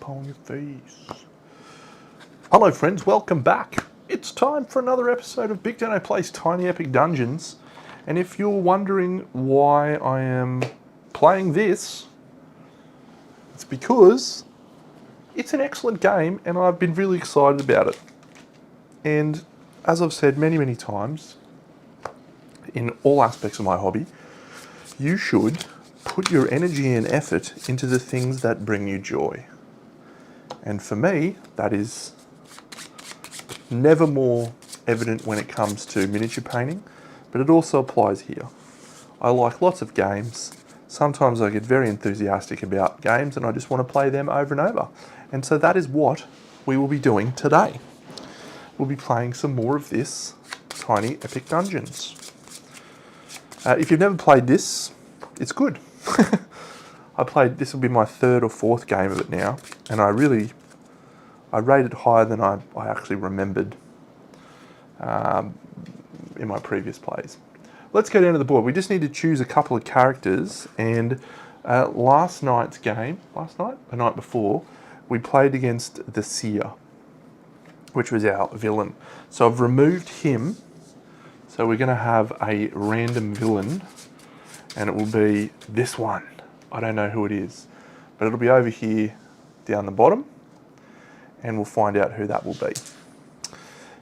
upon your face. Hello friends, welcome back. It's time for another episode of BigDenoPlays Tiny Epic Dungeons. And if you're wondering why I am playing this, it's because it's an excellent game and I've been really excited about it. And as I've said many times, in all aspects of my hobby, you should put your energy and effort into the things that bring you joy. And for me, that is never more evident when it comes to miniature painting, but it also applies here. I like lots of games. Sometimes I get very enthusiastic about games and I just want to play them over and over. And so that is what we will be doing today. We'll be playing some more of this Tiny Epic Dungeons. If you've never played this, it's good. This will be my third or fourth game of it now, and I rate it higher than I actually remembered in my previous plays. Let's go down to the board. We just need to choose a couple of characters, and the night before, we played against the Seer, which was our villain. So I've removed him, so we're going to have a random villain, and it will be this one. I don't know who it is, but it'll be over here down the bottom, and we'll find out who that will be.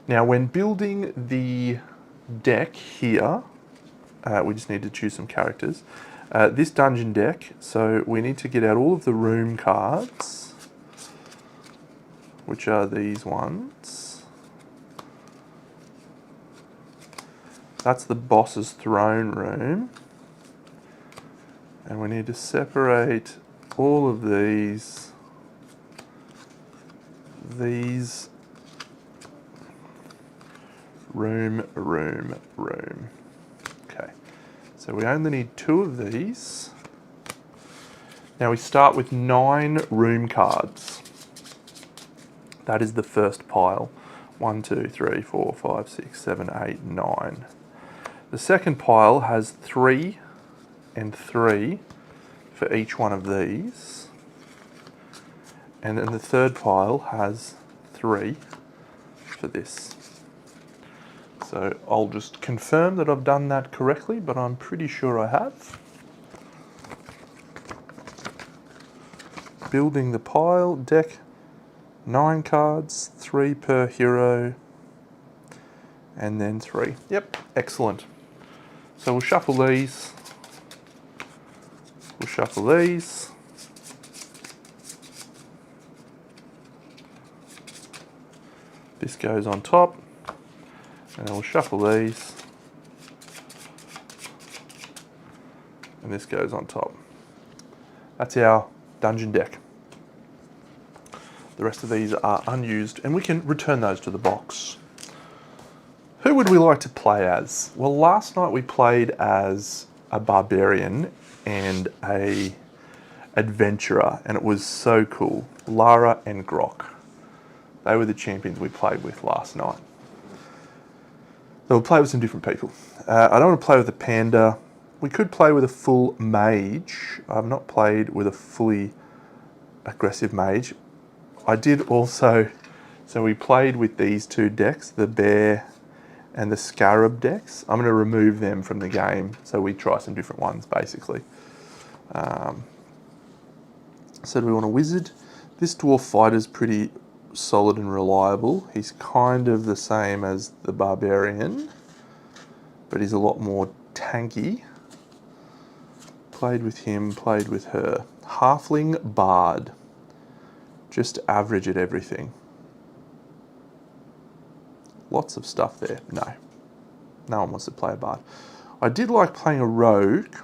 Now, when building the deck here, we just need to choose some characters. This dungeon deck, so we need to get out all of the room cards, which are these ones. That's the boss's throne room. And we need to separate all of these room. Okay, so we only need 2 of these. Now we start with 9 room cards. That is the first pile. 1, 2, 3, 4, 5, 6, 7, 8, 9. The second pile has 3 and 3 for each one of these. And then the third pile has 3 for this. So I'll just confirm that I've done that correctly, but I'm pretty sure I have. Building the pile, deck, 9 cards, 3 per hero, and then 3. Yep, excellent. So we'll shuffle these. We'll shuffle these. This goes on top. And then we'll shuffle these. And this goes on top. That's our dungeon deck. The rest of these are unused, and we can return those to the box. Who would we like to play as? Well, last night we played as a barbarian and a adventurer, and it was so cool. Lara and Grok. They were the champions we played with last night. So we'll play with some different people. I don't want to play with a panda. We could play with a full mage. I've not played with a fully aggressive mage. I did also, so we played with these 2 decks, the bear and the scarab decks. I'm going to remove them from the game, so we try some different ones, basically. So do we want a wizard? This dwarf fighter's pretty solid and reliable. He's kind of the same as the barbarian, but he's a lot more tanky. Played with him, played with her. Halfling bard. Just average at everything. Lots of stuff there. No. No one wants to play a bard. I did like playing a rogue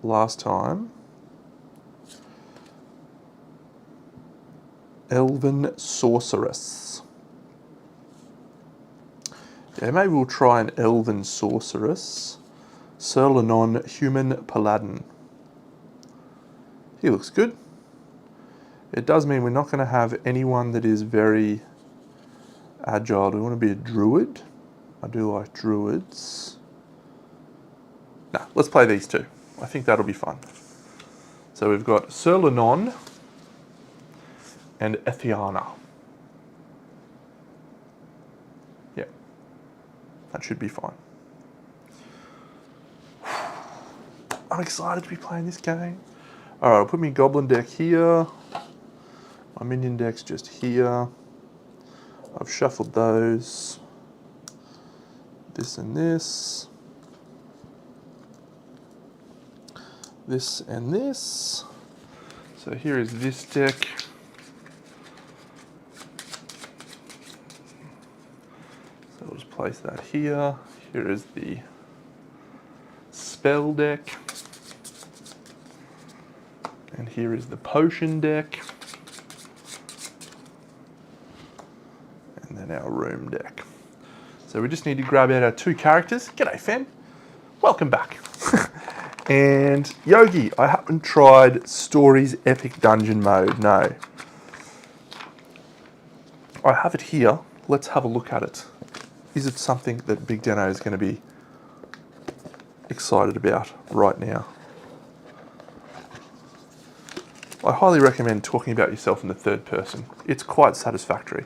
last time. Elven sorceress. Yeah, maybe we'll try an elven sorceress. Serlanon human paladin. He looks good. It does mean we're not going to have anyone that is very agile. Do we want to be a druid? I do like druids. No, let's play these 2. I think that'll be fun. So we've got Sir Lennon and Ethiana. Yeah, that should be fine. I'm excited to be playing this game. All right, I'll put my Goblin deck here. My Minion deck's just here. I've shuffled those. This and this. This and this. So here is this deck. So I'll just place that here. Here is the spell deck. And here is the potion deck. And then our room deck. So we just need to grab out our 2 characters. G'day, Fen. Welcome back. And Yogi, I haven't tried Stories Epic Dungeon Mode, no. I have it here. Let's have a look at it. Is it something that Big Deno is going to be excited about right now? I highly recommend talking about yourself in the third person. It's quite satisfactory.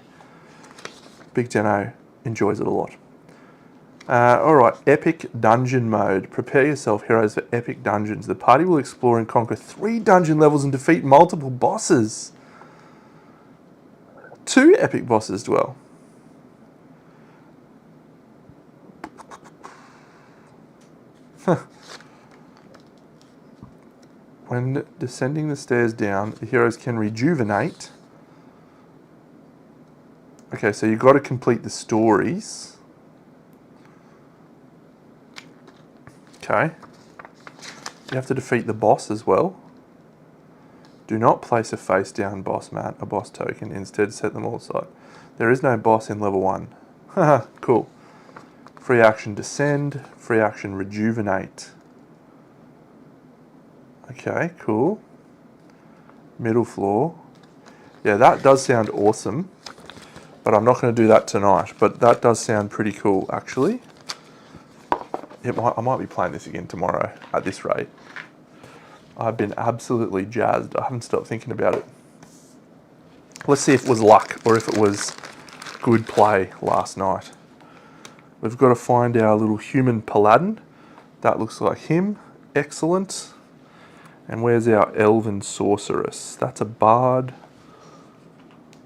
Big Deno enjoys it a lot. Alright, Epic Dungeon Mode. Prepare yourself, heroes, for epic dungeons. The party will explore and conquer 3 dungeon levels and defeat multiple bosses. 2 epic bosses dwell. When descending the stairs down, the heroes can rejuvenate. Okay, so you've got to complete the stories. Okay. You have to defeat the boss as well. Do not place a face down boss mat, a boss token. Instead, set them all aside. There is no boss in level 1. Haha, cool. Free action descend, free action rejuvenate. Okay, cool. Middle floor. Yeah, that does sound awesome. But I'm not going to do that tonight. But that does sound pretty cool, actually. I might be playing this again tomorrow at this rate. I've been absolutely jazzed. I haven't stopped thinking about it. Let's see if it was luck or if it was good play last night. We've got to find our little human paladin. That looks like him. Excellent. And where's our elven sorceress? That's a bard.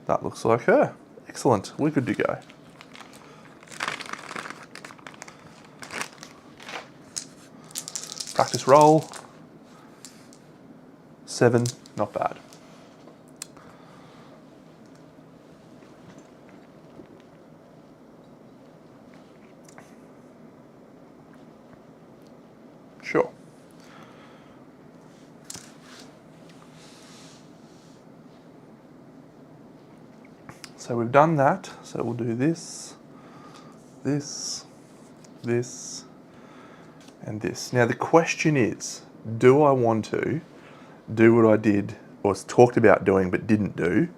That looks like her. Excellent. We're good to go. Practice roll. 7, not bad. Sure. So we've done that. So we'll do this, this, this, and this. Now the question is, do I want to do what I did or talked about doing but didn't do,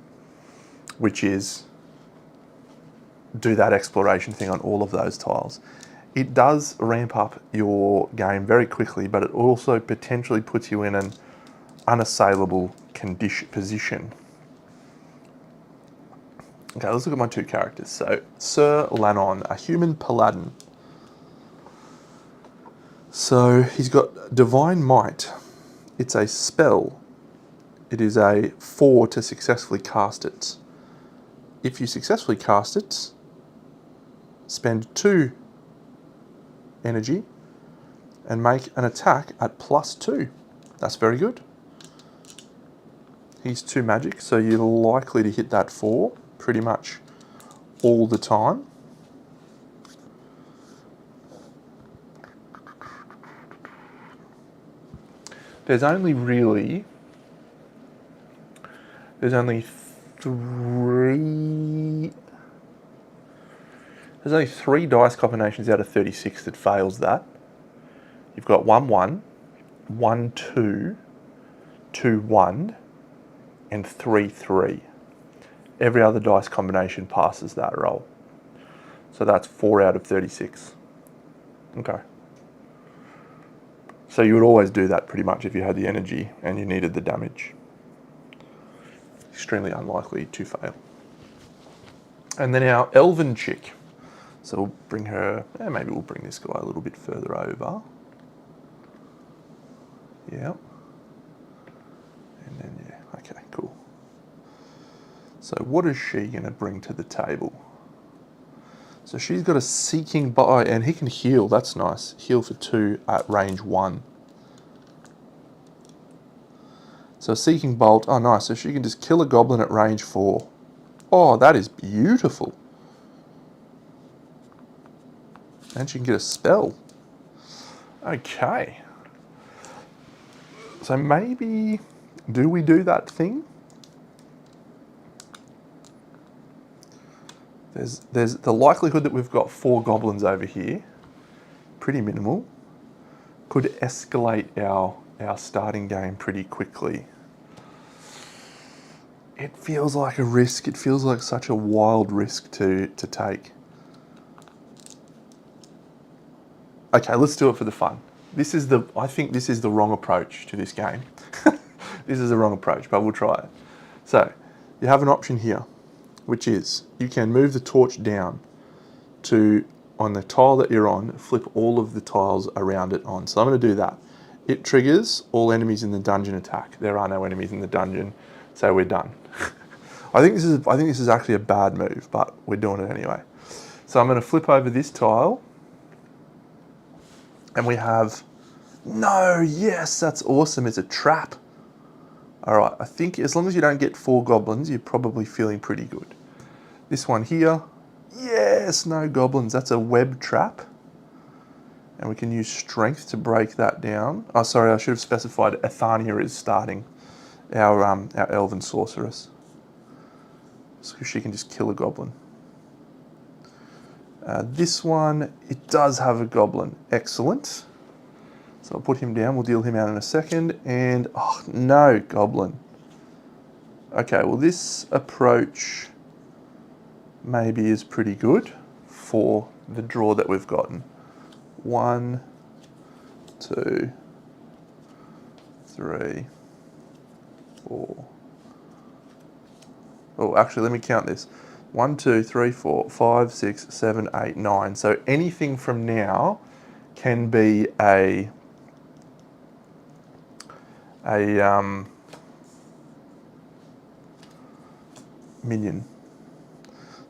which is do that exploration thing on all of those tiles? It does ramp up your game very quickly, but it also potentially puts you in an unassailable position. Okay, let's look at my 2 characters. So, Sir Lennon, a human paladin. So, he's got Divine Might. It's a spell. It is a 4 to successfully cast it. If you successfully cast it, spend 2 energy and make an attack at +2. That's very good. He's 2 magic, so you're likely to hit that 4 pretty much all the time. There's only 3 dice combinations out of 36 that fails that. You've got 1-1, 1-2, 2-1, and 3-3. Every other dice combination passes that roll. So that's 4 out of 36. Okay. So you would always do that pretty much if you had the energy and you needed the damage. Extremely unlikely to fail. And then our elven chick. So we'll bring her, maybe we'll bring this guy a little bit further over. Yeah. And then, yeah, okay, cool. So what is she going to bring to the table? So she's got a seeking bolt, and he can heal, that's nice. Heal for 2 at range 1. So seeking bolt, oh nice, so she can just kill a goblin at range 4. Oh, that is beautiful. And she can get a spell. Okay. So maybe, do we do that thing? There's the likelihood that we've got 4 goblins over here, pretty minimal, could escalate our starting game pretty quickly. It feels like a risk. It feels like such a wild risk to take. Okay, let's do it for the fun. I think this is the wrong approach to this game. This is the wrong approach, but we'll try it. So, you have an option here, which is you can move the torch down to, on the tile that you're on, flip all of the tiles around it on. So I'm going to do that. It triggers all enemies in the dungeon attack. There are no enemies in the dungeon, so we're done. I think this is actually a bad move, but we're doing it anyway. So I'm going to flip over this tile, and we have, no, yes, that's awesome. It's a trap. All right, I think as long as you don't get 4 goblins, you're probably feeling pretty good. This one here, yes, no goblins. That's a web trap. And we can use strength to break that down. Oh, sorry, I should have specified Athania is starting, our elven sorceress. So she can just kill a goblin. This one, it does have a goblin. Excellent. So I'll put him down. We'll deal him out in a second. And, oh, no goblin. Okay, well, this approach maybe is pretty good for the draw that we've gotten. 1, 2, 3, 4. Oh, actually, let me count this. 1, 2, 3, 4, 5, 6, 7, 8, 9. So anything from now can be a minion.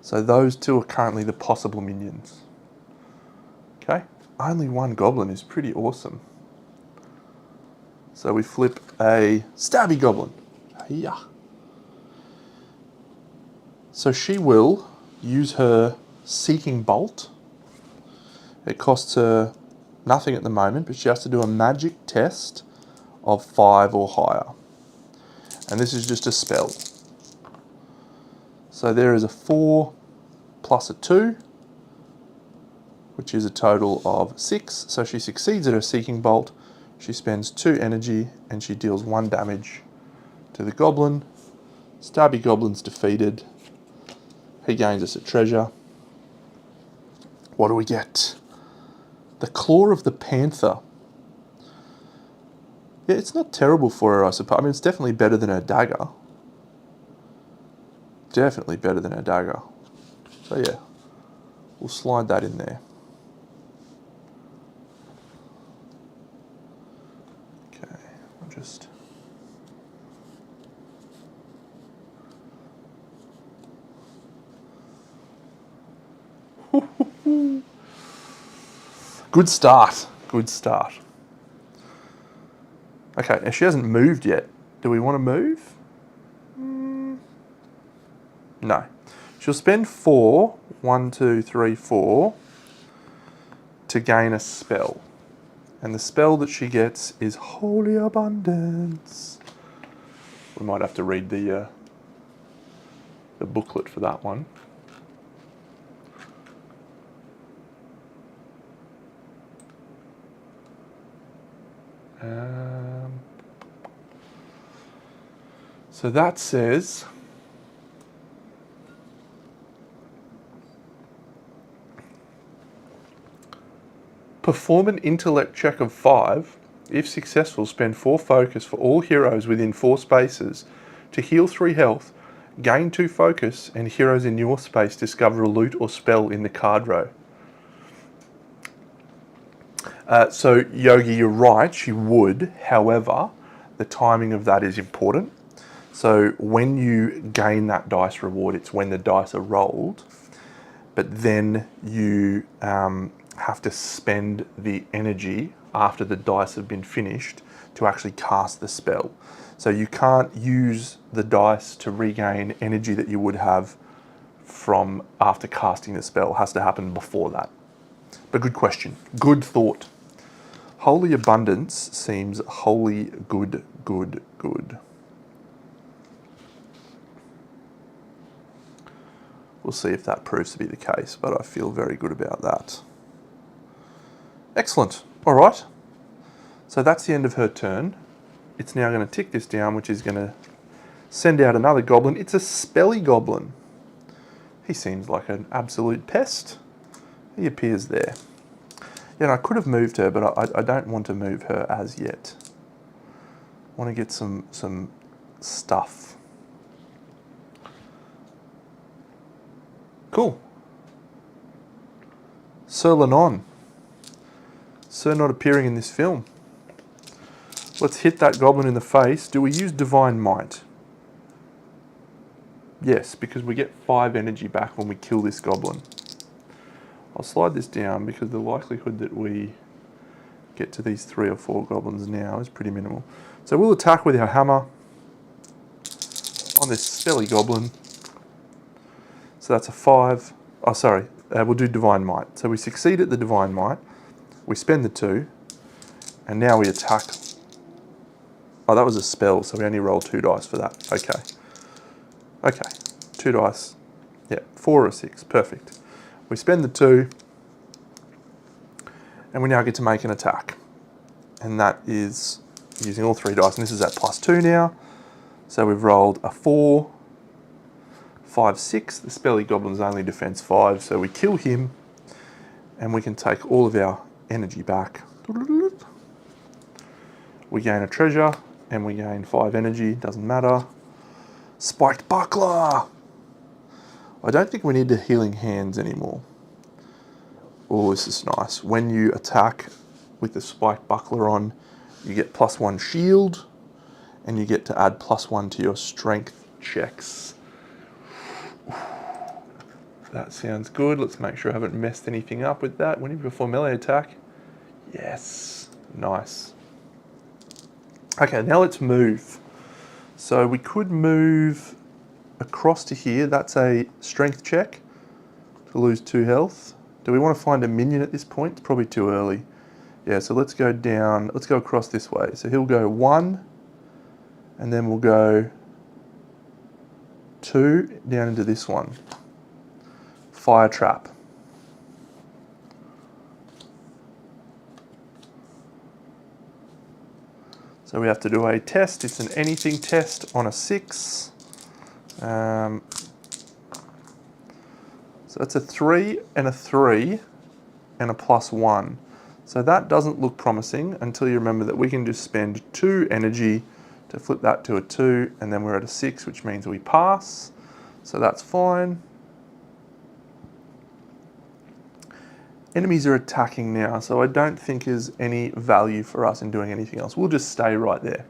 So those 2 are currently the possible minions. Okay, only 1 goblin is pretty awesome. So we flip a stabby goblin. Yeah. So she will use her seeking bolt. It costs her nothing at the moment, but she has to do a magic test of 5 or higher. And this is just a spell. So there is a 4 plus a 2, which is a total of 6. So she succeeds at her seeking bolt. She spends 2 energy and she deals 1 damage to the goblin. Stabby goblin's defeated. He gains us a treasure. What do we get? The Claw of the Panther. Yeah, it's not terrible for her, I suppose. I mean, it's definitely better than her dagger. Definitely better than her dagger. So yeah, we'll slide that in there. Okay, I'll just... Good start. Good start. Okay, now she hasn't moved yet. Do we want to move? No. She'll spend 4, 1, 2, 3, 4, to gain a spell. And the spell that she gets is Holy Abundance. We might have to read the booklet for that one. So that says perform an intellect check of 5 If successful, spend 4 focus for all heroes within 4 spaces to heal 3 health, gain 2 focus, and heroes in your space discover a loot or spell in the card row. So Yogi, you're right, she would. However, the timing of that is important. So when you gain that dice reward, it's when the dice are rolled, but then you have to spend the energy after the dice have been finished to actually cast the spell. So you can't use the dice to regain energy that you would have from after casting the spell. It has to happen before that. But good question. Good thought. Holy Abundance seems wholly good. We'll see if that proves to be the case, but I feel very good about that. Excellent. All right. So that's the end of her turn. It's now going to tick this down, which is going to send out another goblin. It's a spelly goblin. He seems like an absolute pest. He appears there. Yeah, and I could have moved her, but I don't want to move her as yet. I want to get some stuff. Cool. Sir Lennon. Sir not appearing in this film. Let's hit that goblin in the face. Do we use Divine Might? Yes, because we get 5 energy back when we kill this goblin. I'll slide this down because the likelihood that we get to these 3 or 4 goblins now is pretty minimal. So we'll attack with our hammer on this spelly goblin. So that's a 5. Oh, sorry. We'll do Divine Might. So we succeed at the Divine Might. We spend the 2. And now we attack. Oh, that was a spell, so we only roll 2 dice for that. Okay. Okay. 2 dice. Yeah, 4 or 6. Perfect. We spend the 2. And we now get to make an attack. And that is using all 3 dice. And this is at +2 now. So we've rolled a 4, 5, 6. The spelly goblin's only defense 5. So we kill him. And we can take all of our energy back. We gain a treasure. And we gain 5 energy. Doesn't matter. Spiked Buckler. I don't think we need the healing hands anymore. Oh, this is nice. When you attack with the Spiked Buckler on, you get +1 shield, and you get to add +1 to your strength checks. That sounds good. Let's make sure I haven't messed anything up with that. Whenever before melee attack. Yes. Nice. Okay, now let's move. So we could move across to here. That's a strength check to lose 2 health. Do we want to find a minion at this point? It's probably too early. Yeah, so let's go down. Let's go across this way. So he'll go 1, and then we'll go 2 down into this one. Fire trap. So we have to do a test. It's an anything test on a 6. So it's a 3 and a 3 and a +1. So that doesn't look promising until you remember that we can just spend 2 energy to flip that to a 2, and then we're at a 6, which means we pass. So that's fine. Enemies are attacking now, so I don't think there's any value for us in doing anything else. We'll just stay right there.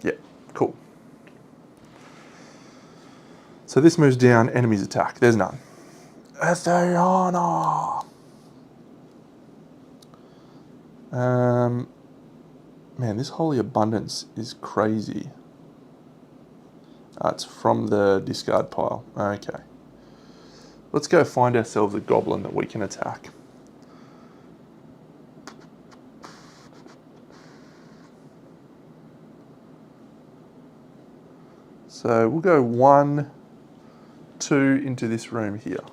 Yeah, cool. So this moves down, enemies attack. There's none. Athena! Man, this Holy Abundance is crazy. It's from the discard pile. Okay. Let's go find ourselves a goblin that we can attack. So we'll go 1, 2 into this room here.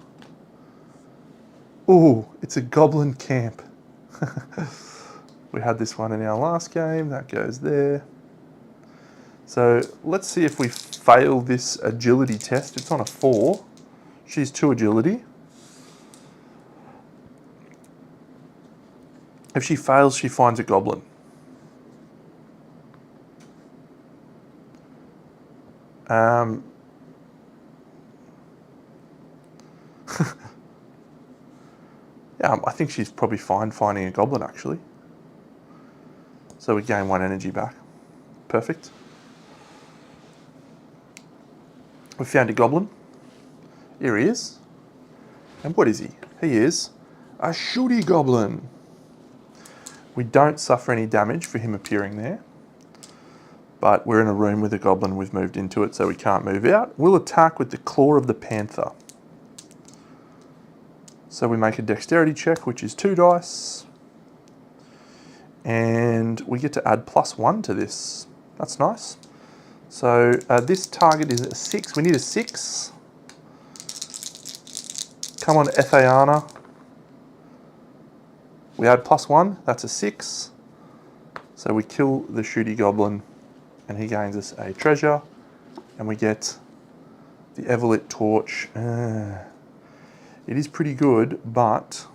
Ooh, it's a goblin camp. We had this one in our last game. That goes there. So let's see if we fail this agility test. It's on a 4. She's 2 agility. If she fails, she finds a goblin. Yeah, I think she's probably fine finding a goblin, actually. So we gain 1 energy back. Perfect. We found a goblin. Here he is. And what is he? He is a shooty goblin. We don't suffer any damage for him appearing there. But we're in a room with a goblin. We've moved into it, so we can't move out. We'll attack with the Claw of the Panther. So we make a dexterity check, which is 2 dice. And we get to add +1 to this. That's nice. So this target is a 6. We need a 6. Come on, Ethayana. We add +1. That's a 6. So we kill the shooty goblin, and he gains us a treasure. And we get the Everlit Torch. It is pretty good, but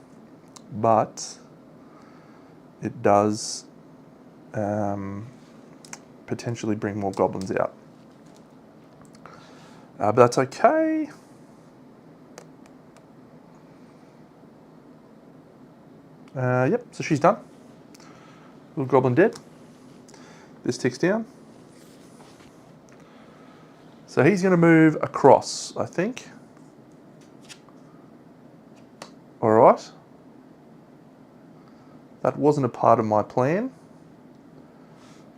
it does potentially bring more goblins out. But that's okay. Yep, so she's done. Little goblin dead. This ticks down. So he's going to move across, I think. All right. That wasn't a part of my plan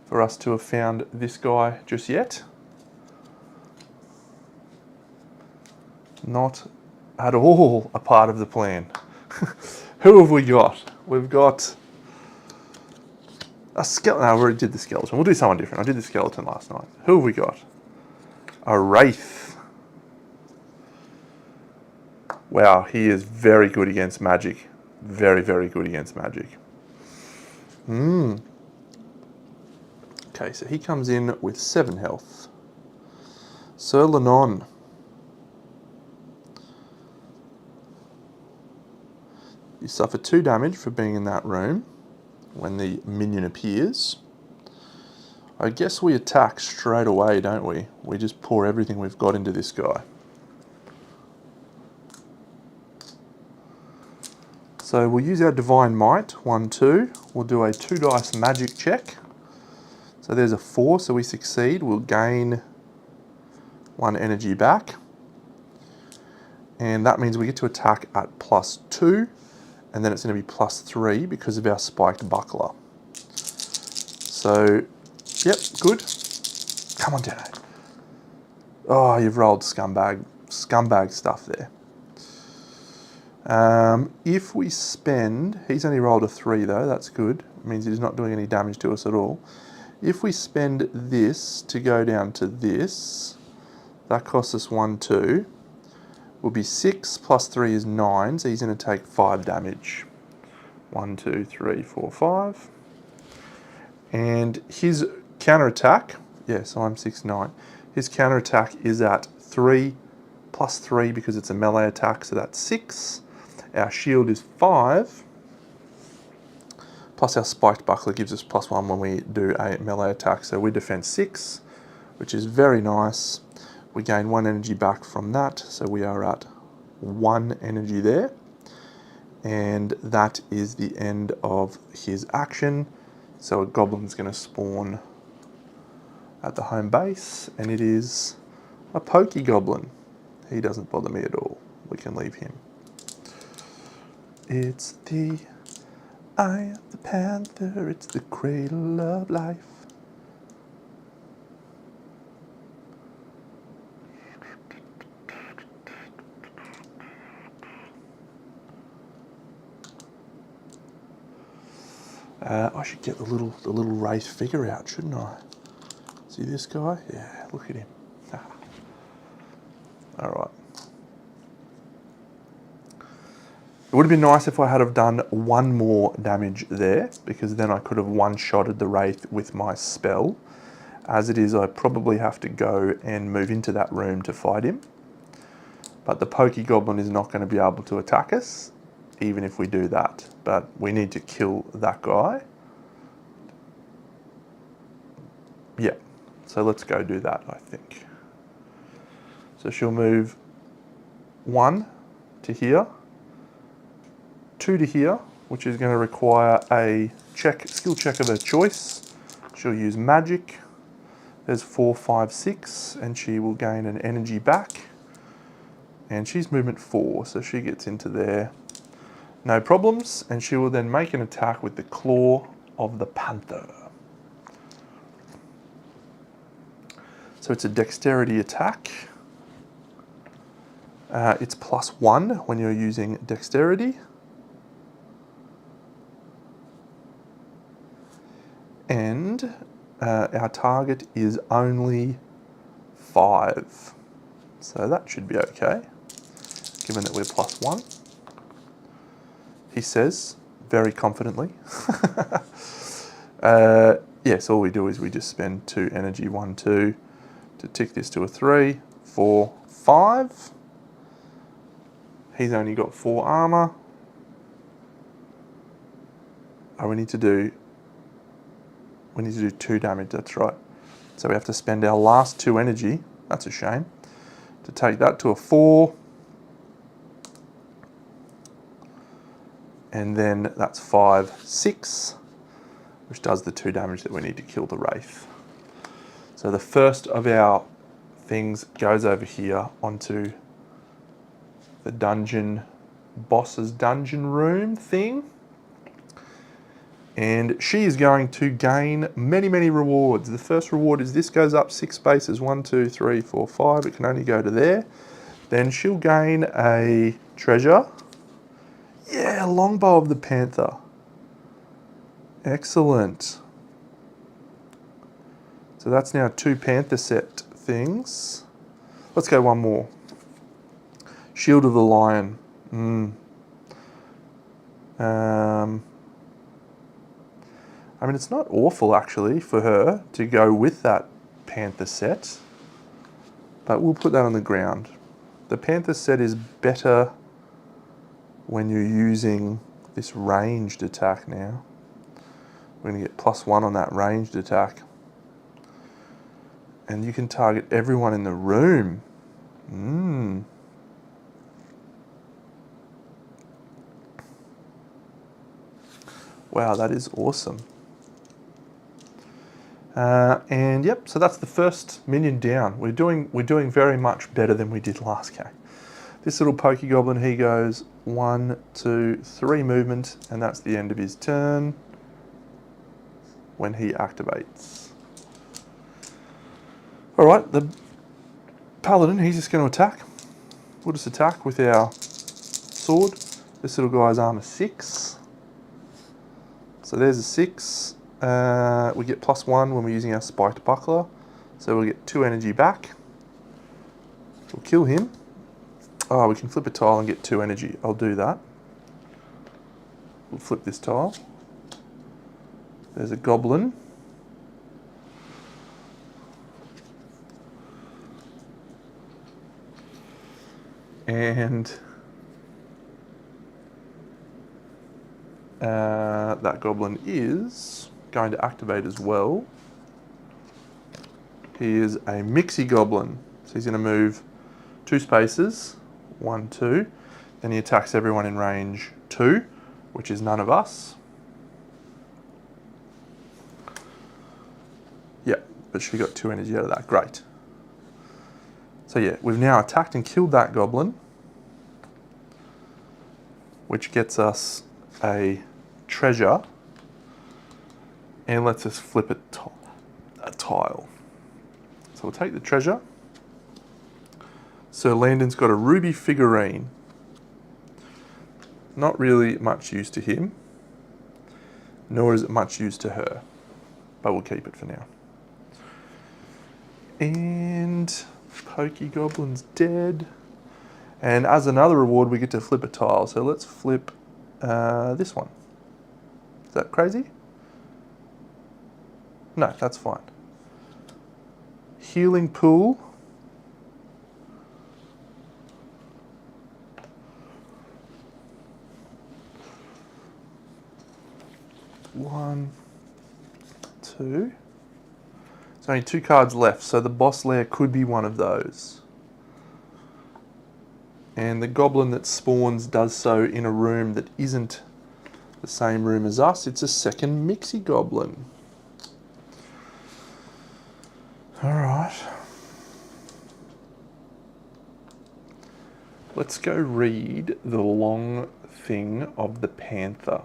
for us to have found this guy just yet. Not at all a part of the plan. Who have we got? We've got a skeleton. No, we already did the skeleton. We'll do someone different. I did the skeleton last night. Who have we got? A wraith. Wow, he is very good against magic. Very, very good against magic. Okay, so he comes in with 7 health. Sir Lennon. You suffer 2 damage for being in that room when the minion appears. I guess we attack straight away, don't we? We just pour everything we've got into this guy. So we'll use our Divine Might, 1, 2. We'll do a 2 dice magic check. So there's a 4, so we succeed. We'll gain 1 energy back. And that means we get to attack at +2. And then it's going to be +3 because of our spiked buckler. So, yep, good. Come on, Dano. Oh, you've rolled scumbag stuff there. If we spend, he's only rolled a 3 though, that's good. It means he's not doing any damage to us at all. If we spend this to go down to this, that costs us 1, 2. Will be 6 plus 3 is 9, so he's going to take 5 damage. 1, 2, 3, 4, 5. And his counterattack, so I'm 6, 9. His counterattack is at 3 plus 3 because it's a melee attack, so that's 6. Our shield is 5. Plus our spiked buckler gives us +1 when we do a melee attack, so we defend 6, which is very nice. We gain 1 energy back from that, so we are at 1 energy there. And that is the end of his action. So a goblin's going to spawn at the home base, and it is a pokey goblin. He doesn't bother me at all. We can leave him. It's the eye of the panther, it's the cradle of life. I should get the little wraith figure out, shouldn't I? See this guy? Yeah, look at him. All right. It would have been nice if I had have done 1 more damage there, because then I could have one-shotted the wraith with my spell. As it is, I probably have to go and move into that room to fight him. But the pokey goblin is not going to be able to attack us. even if we do that. But we need to kill that guy. Yeah, so let's go do that, I think. So she'll move 1 to here, 2 to here, which is going to require a skill check of her choice. She'll use magic. There's 4, 5, 6, and she will gain an energy back. And she's movement 4, so she gets into there. No problems, and she will then make an attack with the claw of the panther. So it's a dexterity attack. It's +1 when you're using dexterity. And our target is only 5. So that should be okay, given that we're +1. He says, very confidently. Yes, all we do is we just spend 2 energy, 1, 2, to tick this to a 3, 4, 5. He's only got 4 armor. Oh, we need to do 2 damage, that's right. So we have to spend our last 2 energy, that's a shame, to take that to a 4. And then that's 5, 6, which does the 2 damage that we need to kill the Wraith. So the first of our things goes over here onto the dungeon, boss's dungeon room thing. And she is going to gain many, many rewards. The first reward is this goes up 6 spaces, 1, 2, 3, 4, 5. It can only go to there. Then she'll gain a treasure. Yeah, longbow of the panther. Excellent. So that's now 2 panther set things. Let's go one more. Shield of the lion. I mean, it's not awful actually for her to go with that panther set, but we'll put that on the ground. The panther set is better when you're using this ranged attack now. We're going to get +1 on that ranged attack. And you can target everyone in the room. Wow, that is awesome. And yep, so that's the first minion down. We're doing very much better than we did last game. This little pokey goblin, he goes 1, 2, 3 movement, and that's the end of his turn when he activates. All right, the paladin, he's just going to attack. We'll just attack with our sword. This little guy's armor 6. So there's a 6. We get +1 when we're using our spiked buckler. So we'll get 2 energy back. We'll kill him. Oh, we can flip a tile and get 2 energy. I'll do that. We'll flip this tile. There's a goblin. And that goblin is going to activate as well. He is a mixie goblin. So he's going to move 2 spaces, 1, 2. Then he attacks everyone in range 2, which is none of us. Yeah, but she got 2 energy out of that. Great. So yeah, we've now attacked and killed that goblin, which gets us a treasure and lets us flip a tile. So we'll take the treasure. Sir Landon's got a ruby figurine. Not really much use to him, nor is it much use to her, but we'll keep it for now. And Pokey Goblin's dead. And as another reward, we get to flip a tile. So let's flip this one. Is that crazy? No, that's fine. Healing pool. 2. There's only 2 cards left, so the boss lair could be one of those. And the goblin that spawns does so in a room that isn't the same room as us. It's a second Mixie Goblin. Alright. Let's go read the long thing of the Panther.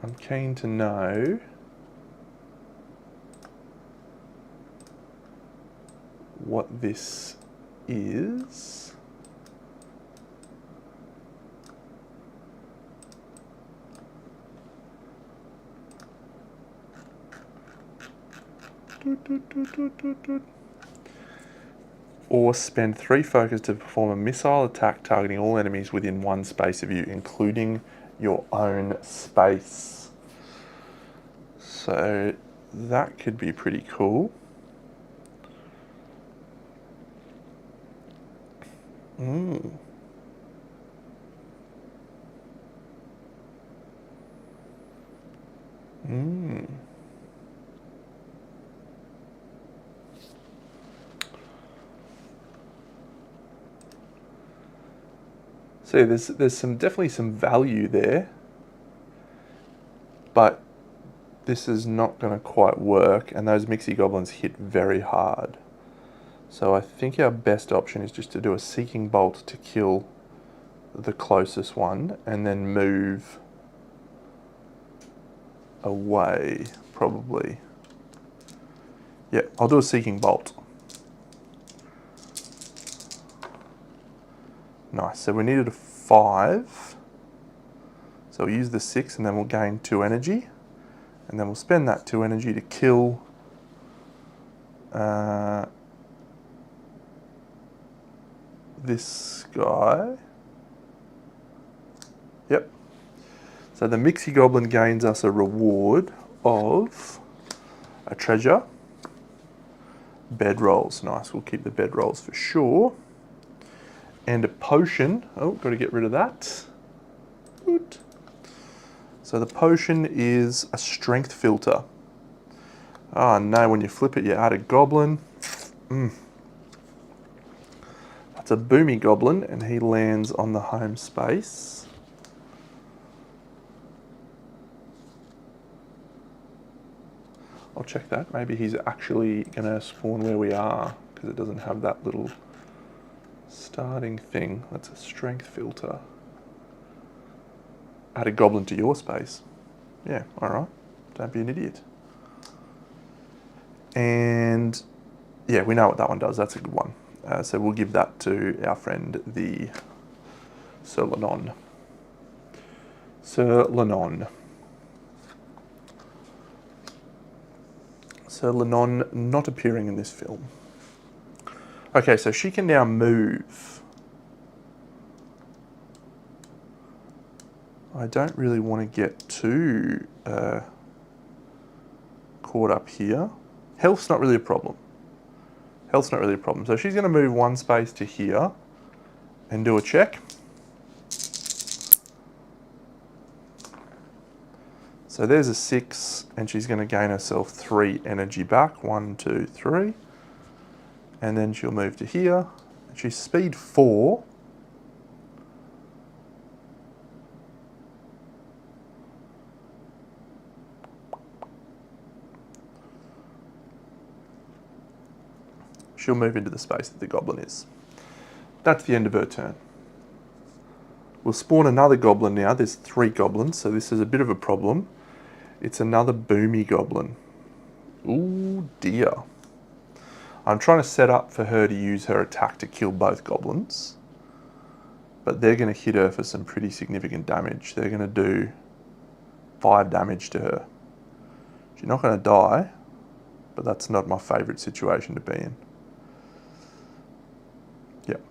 I'm keen to know what this is. Or spend 3 focus to perform a missile attack targeting all enemies within 1 space of you, including your own space. So that could be pretty cool. So there's definitely some value there, but this is not going to quite work, and those Mixie Goblins hit very hard. So I think our best option is just to do a Seeking Bolt to kill the closest one, and then move away, probably. Yeah, I'll do a Seeking Bolt. Nice, so we needed a 5. So we'll use the 6 and then we'll gain 2 energy. And then we'll spend that 2 energy to kill this guy. Yep. So the Mixie Goblin gains us a reward of a treasure. Bedrolls, nice, we'll keep the bedrolls for sure. And a potion. Oh, got to get rid of that. Good. So the potion is a strength filter. Oh no, when you flip it, you add a goblin. That's a boomy goblin, and he lands on the home space. I'll check that. Maybe he's actually going to spawn where we are, because it doesn't have that little starting thing. That's a strength filter. Add a goblin to your space. Yeah, alright. Don't be an idiot. And yeah, we know what that one does. That's a good one. So we'll give that to our friend, the Sir Lennon. Sir Lennon. Sir Lennon not appearing in this film. Okay, so she can now move. I don't really want to get too caught up here. Health's not really a problem. Health's not really a problem. So she's going to move 1 space to here and do a check. So there's a 6, and she's going to gain herself 3 energy back. 1, 2, 3. And then she'll move to here. She's speed 4. She'll move into the space that the goblin is. That's the end of her turn. We'll spawn another goblin now. There's 3 goblins, so this is a bit of a problem. It's another boomy goblin. Ooh dear. I'm trying to set up for her to use her attack to kill both goblins. But they're going to hit her for some pretty significant damage. They're going to do 5 damage to her. She's not going to die, but that's not my favourite situation to be in. Yep.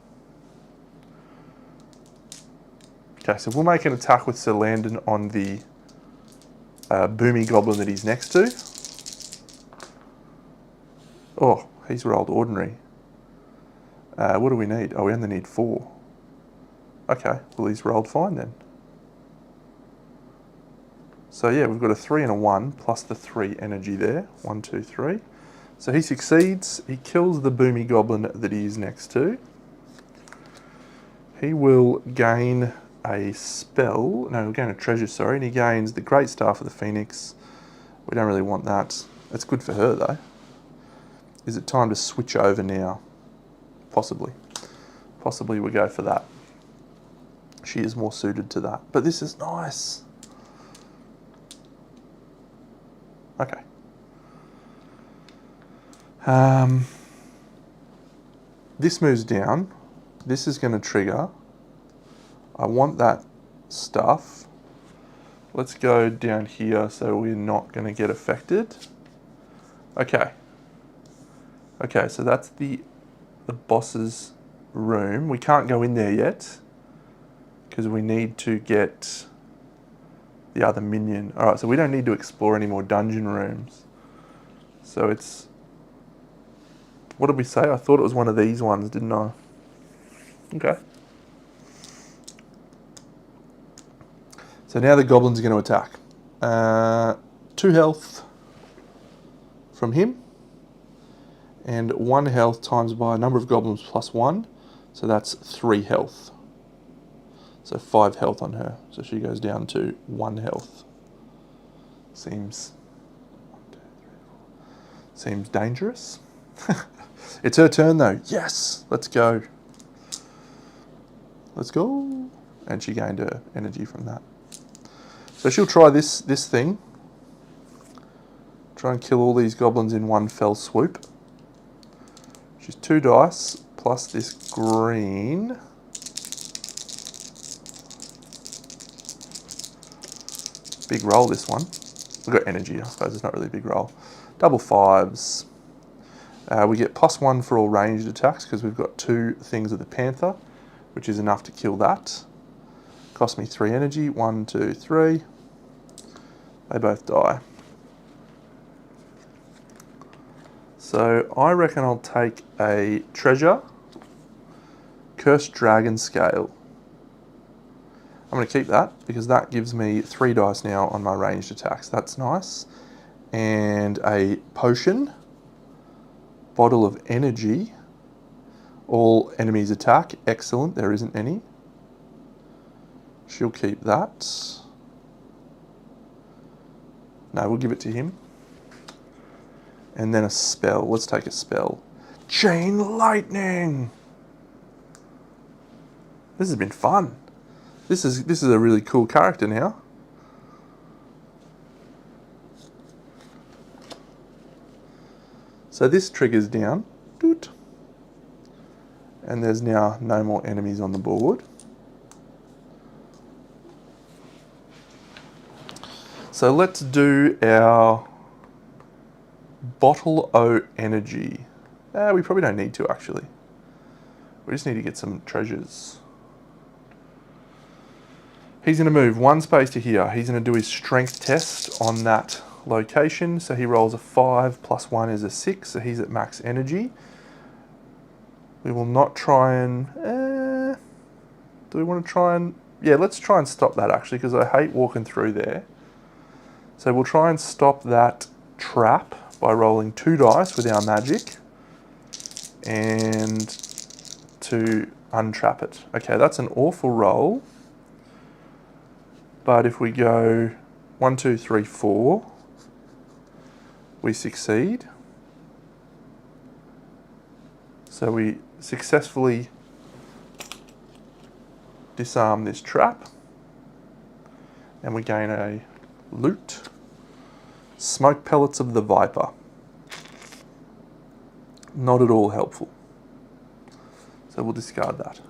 Okay, so we'll make an attack with Sir Landon on the boomy goblin that he's next to. Oh, he's rolled ordinary. What do we need? Oh, we only need 4. Okay, well he's rolled fine then. So yeah, we've got a 3 and a 1, plus the 3 energy there. 1, 2, 3. So he succeeds, he kills the boomy goblin that he is next to. He will gain a spell, no, he'll gain a treasure, sorry, and he gains the Great Staff of the Phoenix. We don't really want that. It's good for her though. Is it time to switch over now? Possibly. Possibly we go for that. She is more suited to that. But this is nice. Okay. This moves down. This is going to trigger. I want that stuff. Let's go down here so we're not going to get affected. Okay. Okay, so that's the boss's room. We can't go in there yet because we need to get the other minion. All right, so we don't need to explore any more dungeon rooms. So it's... What did we say? I thought it was one of these ones, didn't I? Okay. So now the goblins are going to attack. 2 health from him. And 1 health times by a number of goblins plus 1. So that's 3 health. So 5 health on her. So she goes down to 1 health. Seems dangerous. It's her turn though. Yes, let's go. Let's go. And she gained her energy from that. So she'll try this thing. Try and kill all these goblins in one fell swoop. She's 2 dice plus this green. Big roll, this one. We've got energy, I suppose it's not really a big roll. Double 5s. We get +1 for all ranged attacks because we've got 2 things of the Panther, which is enough to kill that. Cost me 3 energy. 1, 2, 3. They both die. So I reckon I'll take a treasure. Cursed Dragon Scale. I'm going to keep that because that gives me 3 dice now on my ranged attacks. That's nice. And a potion. Bottle of energy. All enemies attack. Excellent. There isn't any. She'll keep that. No, we'll give it to him. And then a spell. Let's take a spell. Chain Lightning. This has been fun. This is a really cool character now. So this triggers down. Doot. And there's now no more enemies on the board. So let's do our Bottle O Energy. We probably don't need to actually. We just need to get some treasures. He's going to move 1 space to here. He's going to do his strength test on that location. So he rolls a 5 plus 1 is a 6. So he's at max energy. We will not try and... do we want to try and... Yeah, let's try and stop that actually because I hate walking through there. So we'll try and stop that trap by rolling 2 dice with our magic and to untrap it. Okay, that's an awful roll. But if we go 1, 2, 3, 4, we succeed. So we successfully disarm this trap and we gain a loot. Smoke pellets of the Viper. Not at all helpful. So we'll discard that.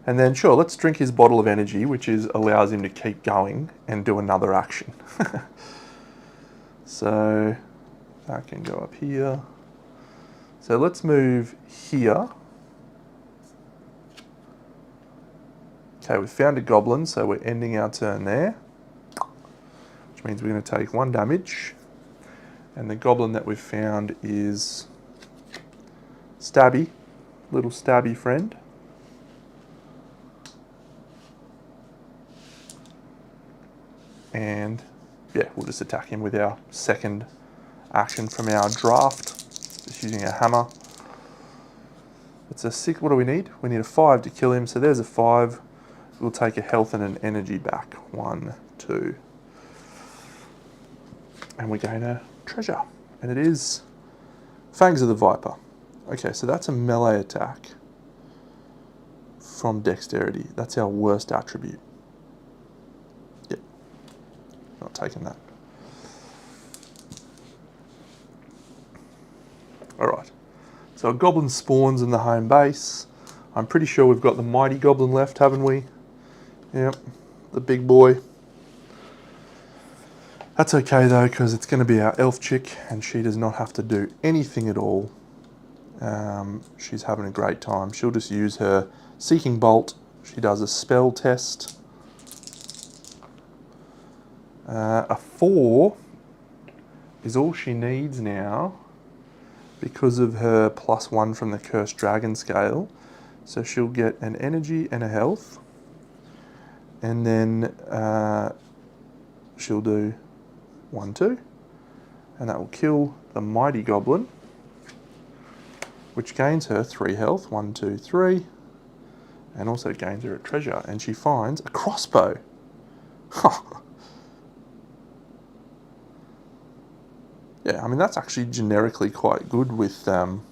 And then, sure, let's drink his bottle of energy, which allows him to keep going and do another action. So that can go up here. So let's move here. Okay, we've found a goblin, so we're ending our turn there. Which means we're going to take 1 damage. And the goblin that we've found is Stabby. little stabby friend. And yeah, we'll just attack him with our second action from our draft, just using a hammer. It's a 6, what do we need? We need a 5 to kill him, so there's a 5. We'll take a health and an energy back. 1, 2. And we gain a treasure. And it is Fangs of the Viper. Okay, so that's a melee attack from dexterity. That's our worst attribute. Yep. Not taking that. Alright. So a goblin spawns in the home base. I'm pretty sure we've got the mighty goblin left, haven't we? Yep. The big boy. That's okay though, because it's going to be our elf chick, and she does not have to do anything at all. She's having a great time. She'll just use her Seeking Bolt. She does a spell test. A 4 is all she needs now because of her +1 from the Cursed Dragon scale. So she'll get an energy and a health. And then she'll do 1, 2. And that will kill the mighty goblin, which gains her 3 health. 1, 2, 3. And also gains her a treasure. And she finds a crossbow. Yeah, I mean, that's actually generically quite good with some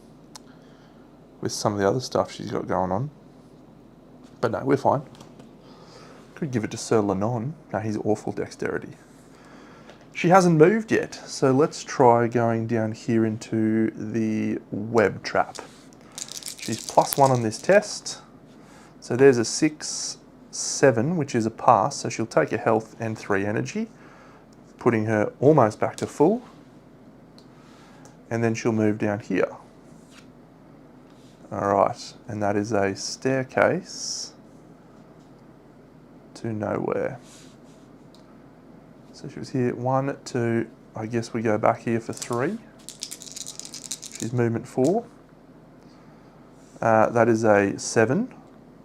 of the other stuff she's got going on. But no, we're fine. Could give it to Sir Lennon. No, he's awful dexterity. She hasn't moved yet, so let's try going down here into the web trap. She's +1 on this test. So there's a 6, 7, which is a pass, so she'll take a health and 3 energy, putting her almost back to full. And then she'll move down here. Alright, and that is a staircase to nowhere. So she was here 1, 2, I guess we go back here for 3. She's movement 4. That is a 7,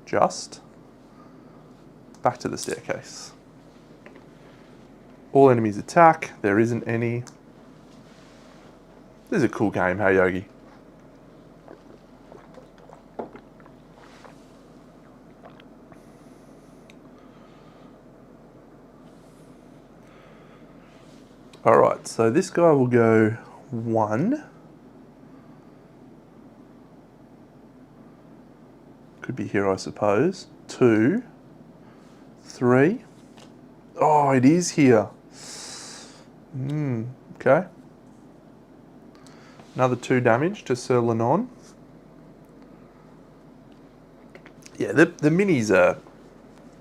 just. Back to the staircase. All enemies attack, there isn't any. This is a cool game, hey Yogi? Alright, so this guy will go 1. Could be here, I suppose. 2, 3. Oh, it is here. Okay. Another 2 damage to Sir Lennon. Yeah, the minis are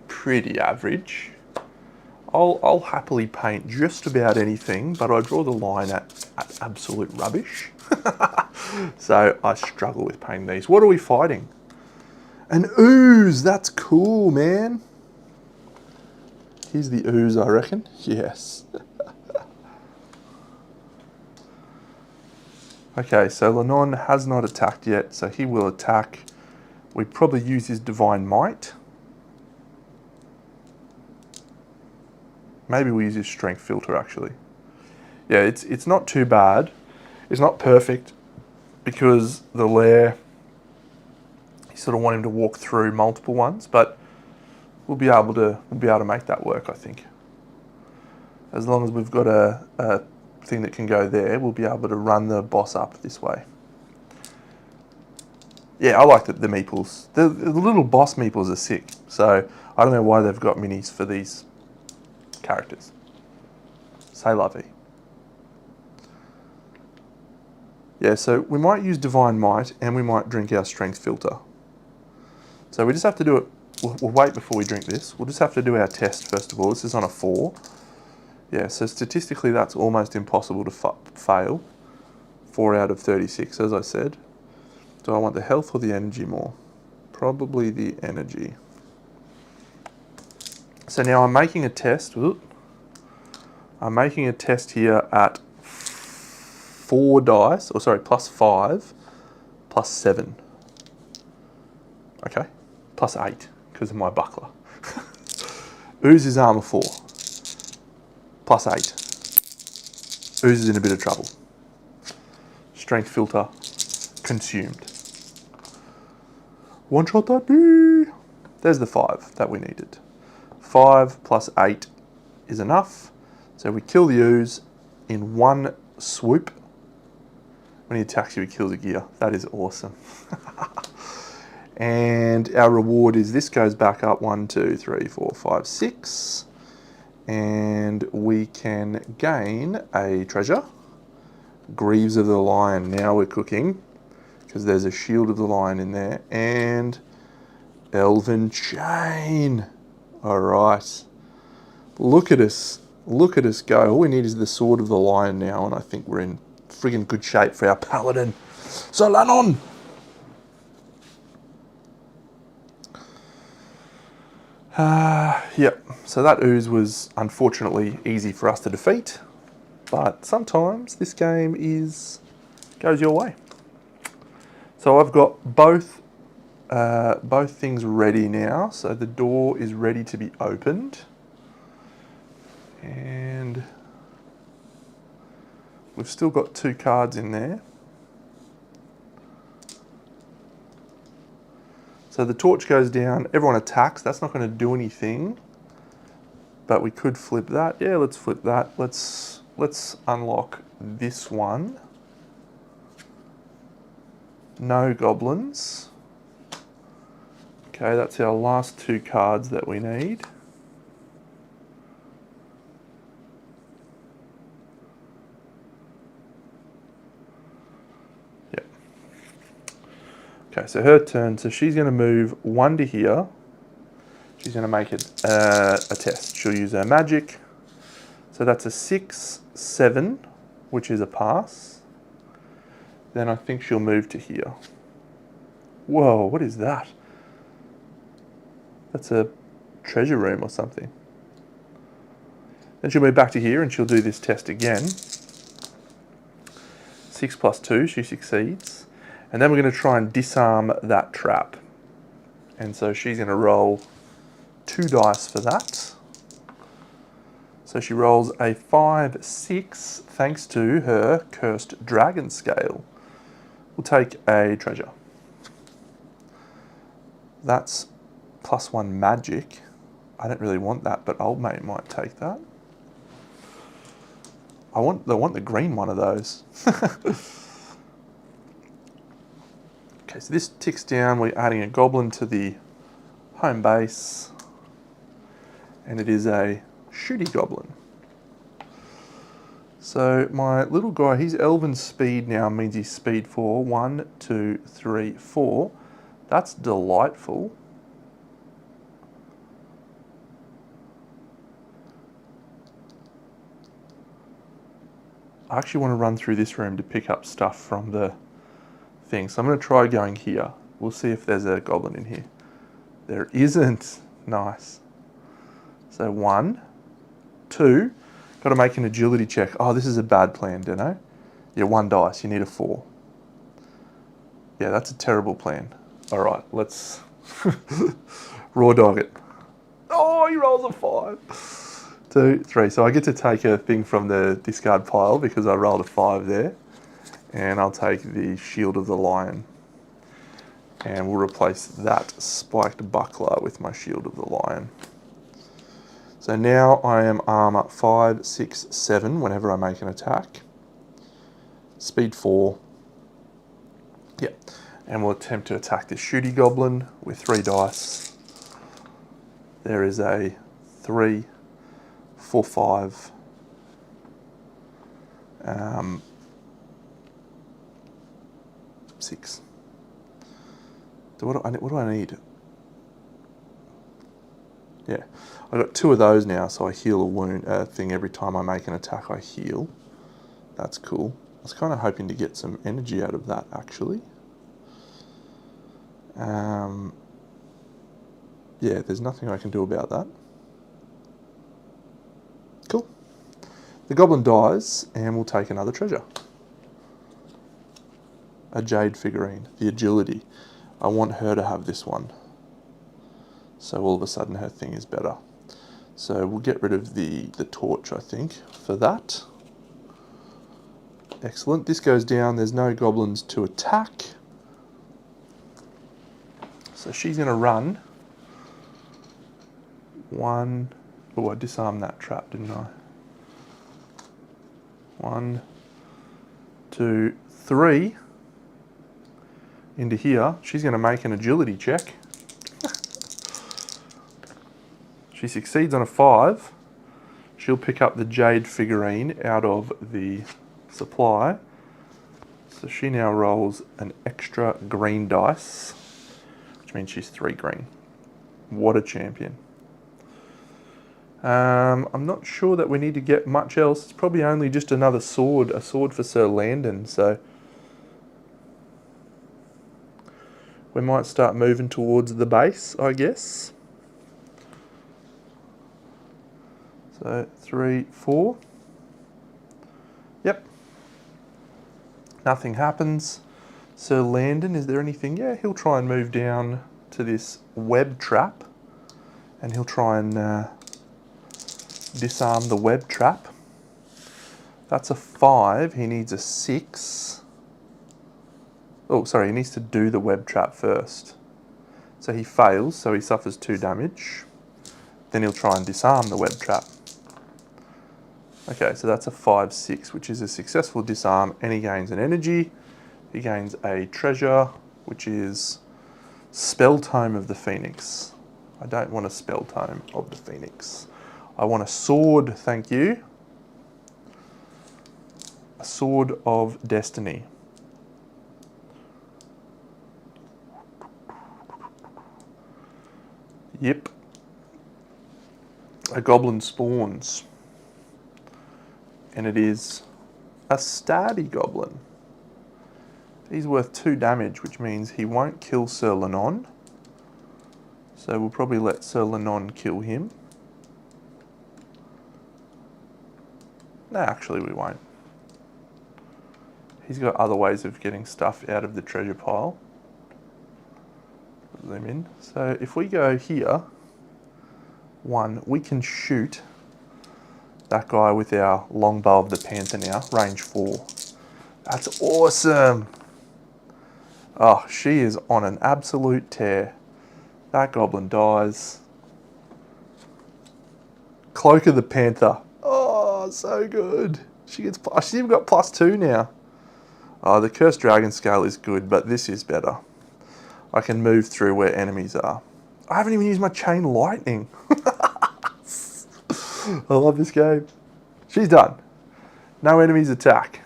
pretty average. I'll happily paint just about anything, but I draw the line at absolute rubbish. So I struggle with painting these. What are we fighting? An ooze! That's cool, man. Here's the ooze, I reckon. Yes. Okay, so Lennon has not attacked yet, so he will attack. We probably use his Divine Might. Maybe we use his Strength filter, actually. Yeah, it's not too bad. It's not perfect, because the lair, you sort of want him to walk through multiple ones, but we'll be able to make that work, I think. As long as we've got a thing that can go there, we'll be able to run the boss up this way. Yeah, I like the meeples. The little boss meeples are sick, so I don't know why they've got minis for these characters. Say lovey. Yeah, so we might use Divine Might, and we might drink our Strength filter. So we just have to do it. We'll wait before we drink this. We'll just have to do our test first of all. This is on a 4. Yeah, so statistically that's almost impossible to fail. 4 out of 36, as I said. Do I want the health or the energy more? Probably the energy. So now I'm making a test. I'm making a test here at 4 dice, or sorry, +5, +7. Okay, plus 8 because of my buckler. Ooze is armor 4, plus 8. Ooze is in a bit of trouble. Strength filter consumed. One shot that bee. There's the 5 that we needed. 5 plus 8 is enough. So we kill the ooze in one swoop. When he attacks you, he kills a gear. That is awesome. And our reward is this goes back up 1, 2, 3, 4, 5, 6. And we can gain a treasure. Greaves of the Lion. Now we're cooking, because there's a Shield of the Lion in there. And Elven Chain. All right. Look at us. Look at us go. All we need is the Sword of the Lion now, and I think we're in friggin' good shape for our Paladin. Solanon! Yep, so that ooze was unfortunately easy for us to defeat, but sometimes this game goes your way. So I've got both things ready now, so the door is ready to be opened. And we've still got 2 cards in there. So the torch goes down, everyone attacks. That's not going to do anything, but we could flip that. Yeah, let's flip that. Let's unlock this one. No goblins. Okay, that's our last 2 cards that we need. Okay, so her turn. So she's going to move 1 to here. She's going to make it a test. She'll use her magic. So that's a 6, 7, which is a pass. Then I think she'll move to here. Whoa, what is that? That's a treasure room or something. Then she'll move back to here and she'll do this test again. 6 plus 2, she succeeds. And then we're going to try and disarm that trap. And so she's going to roll 2 dice for that. So she rolls a 5, 6, thanks to her cursed dragon scale. We'll take a treasure. That's plus 1 magic. I don't really want that, but old mate might take that. I want the green one of those. Okay, so this ticks down. We're adding a goblin to the home base. And it is a shooty goblin. So my little guy, he's elven speed now, means he's speed 4. 1, 2, 3, 4. That's delightful. I actually want to run through this room to pick up stuff from the thing. So I'm going to try going here. We'll see if there's a goblin in here. There isn't. Nice. So 1, 2. Got to make an agility check. Oh, this is a bad plan, Deno. Yeah, 1 dice. You need a 4. Yeah, that's a terrible plan. All right, let's raw dog it. Oh, he rolls a 5. 2, 3. So I get to take a thing from the discard pile because I rolled a 5 there. And I'll take the Shield of the Lion. And we'll replace that spiked buckler with my Shield of the Lion. So now I am armor 5, 6, 7 whenever I make an attack. Speed 4. Yep. And we'll attempt to attack this shooty goblin with 3 dice. There is a 3, 4, 5. 6. So what do I need? Yeah, I've got 2 of those now, so I heal a wound thing every time I make an attack. I heal. That's cool. I was kind of hoping to get some energy out of that, actually. Yeah, there's nothing I can do about that. Cool. The goblin dies, and we'll take another treasure. A jade figurine, the agility. I want her to have this one. So all of a sudden her thing is better. So we'll get rid of the torch, I think, for that. Excellent. This goes down. There's no goblins to attack. So she's going to run. One. Oh, I disarmed that trap, didn't I? 1, 2, 3. Into here. She's going to make an agility check. She succeeds on a 5. She'll pick up the jade figurine out of the supply. So she now rolls an extra green dice, which means she's 3 green. What a champion. I'm not sure that we need to get much else. It's probably only just another sword, a sword for Sir Landon, so we might start moving towards the base, I guess. So 3, 4. Yep. Nothing happens. Sir Landon, is there anything? Yeah, he'll try and move down to this web trap, and he'll try and disarm the web trap. That's a 5. He needs a 6. Oh, sorry, he needs to do the web trap first. So he fails, so he suffers 2 damage. Then he'll try and disarm the web trap. Okay, so that's a 5, 6, which is a successful disarm, and he gains an energy. He gains a treasure, which is Spell Tome of the Phoenix. I don't want a Spell Tome of the Phoenix. I want a sword, thank you. A Sword of Destiny. Yep. A goblin spawns. And it is a stabby goblin. He's worth 2 damage, which means he won't kill Sir Lennon. So we'll probably let Sir Lennon kill him. No, actually we won't. He's got other ways of getting stuff out of the treasure pile. Zoom in. So if we go here, 1, we can shoot that guy with our longbow of the panther now, range 4. That's awesome. Oh, she is on an absolute tear. That goblin dies. Cloak of the Panther. Oh, so good. She's even got +2 now. Oh, the Cursed Dragon Scale is good, but this is better. I can move through where enemies are. I haven't even used my Chain Lightning. I love this game. She's done. No enemies attack.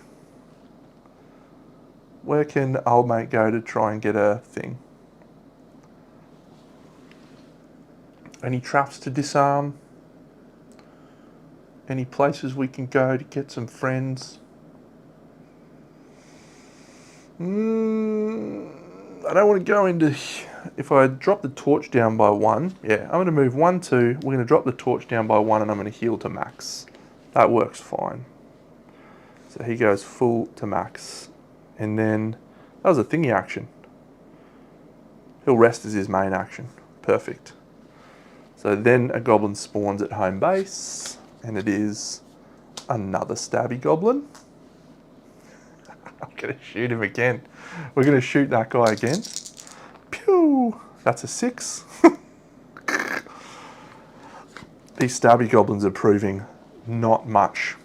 Where can old mate go to try and get a thing? Any traps to disarm? Any places we can go to get some friends? I don't want to go into... If I drop the torch down by 1, yeah, I'm going to move 1, 2. We're going to drop the torch down by 1 and I'm going to heal to max. That works fine. So he goes full to max. And then, that was a thingy action. He'll rest as his main action. Perfect. So then a goblin spawns at home base. And it is another stabby goblin. I'm going to shoot him again. We're going to shoot that guy again. Pew! That's a 6. These stabby goblins are proving not much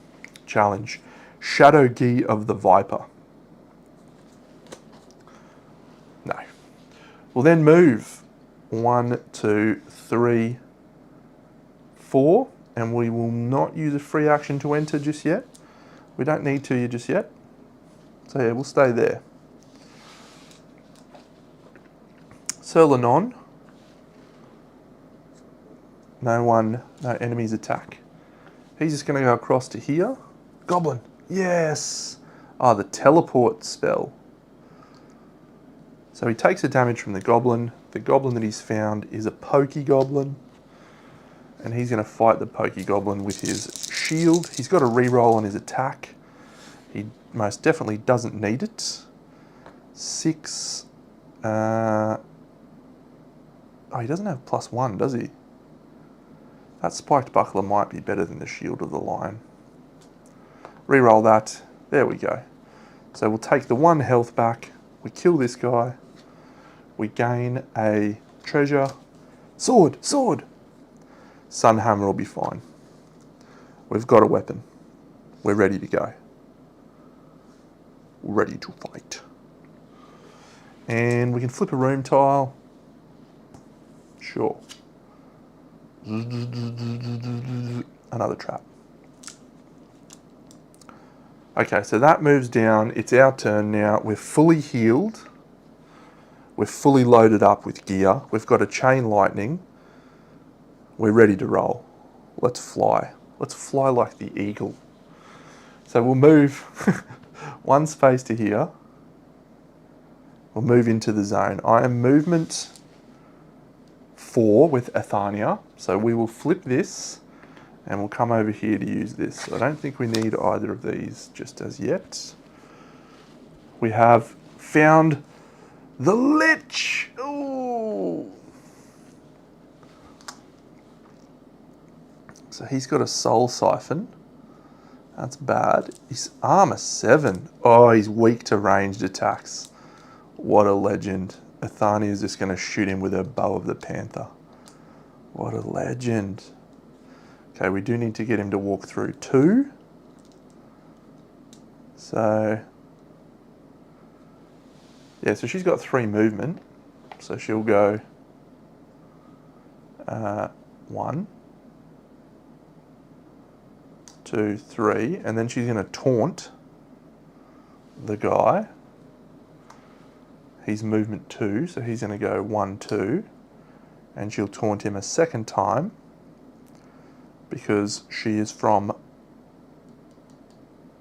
challenge. Shadow Gi of the Viper. No. We'll then move 1, 2, 3, 4. And we will not use a free action to enter just yet. We don't need to just yet. So yeah, we'll stay there. Sir Lennon. No enemies attack. He's just going to go across to here. Goblin. Yes. Ah, the teleport spell. So he takes the damage from the goblin. The goblin that he's found is a pokey goblin. And he's going to fight the pokey goblin with his shield. He's got a reroll on his attack. He most definitely doesn't need it. 6, Oh, he doesn't have +1, does he? That spiked buckler might be better than the shield of the lion. Reroll that. There we go. So we'll take the 1 health back. We kill this guy. We gain a treasure. Sword! Sword! Sunhammer will be fine. We've got a weapon. We're ready to go. Ready to fight. And we can flip a room tile. Sure. Another trap. Okay, so that moves down. It's our turn now. We're fully healed. We're fully loaded up with gear. We've got a chain lightning. We're ready to roll. Let's fly. Let's fly like the eagle. So we'll move 1 space to here. We'll move into the zone. I am movement 4 with Athania. So we will flip this and we'll come over here to use this. So I don't think we need either of these just as yet. We have found the Lich. Ooh. So he's got a soul siphon. That's bad. He's armor 7. Oh, he's weak to ranged attacks. What a legend. Athania is just going to shoot him with her bow of the panther. What a legend. Okay, we do need to get him to walk through 2. So, yeah, so she's got 3 movement. So she'll go 1, 2, 3, and then she's going to taunt the guy. He's movement 2, so he's going to go 1, 2, and she'll taunt him a second time because she is from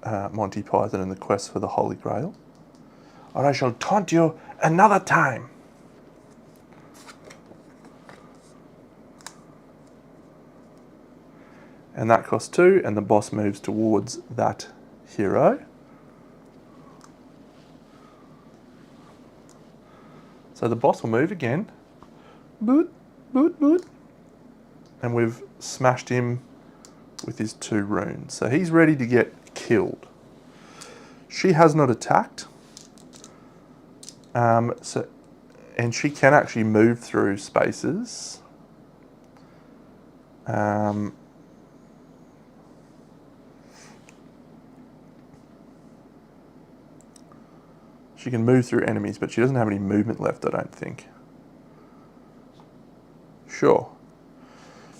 Monty Python and the Quest for the Holy Grail. Or I shall taunt you another time. And that costs 2, and the boss moves towards that hero. So the boss will move again. Boot, boot, boot. And we've smashed him with his 2 runes. So he's ready to get killed. She has not attacked. And she can actually move through spaces. She can move through enemies, but she doesn't have any movement left, I don't think. Sure.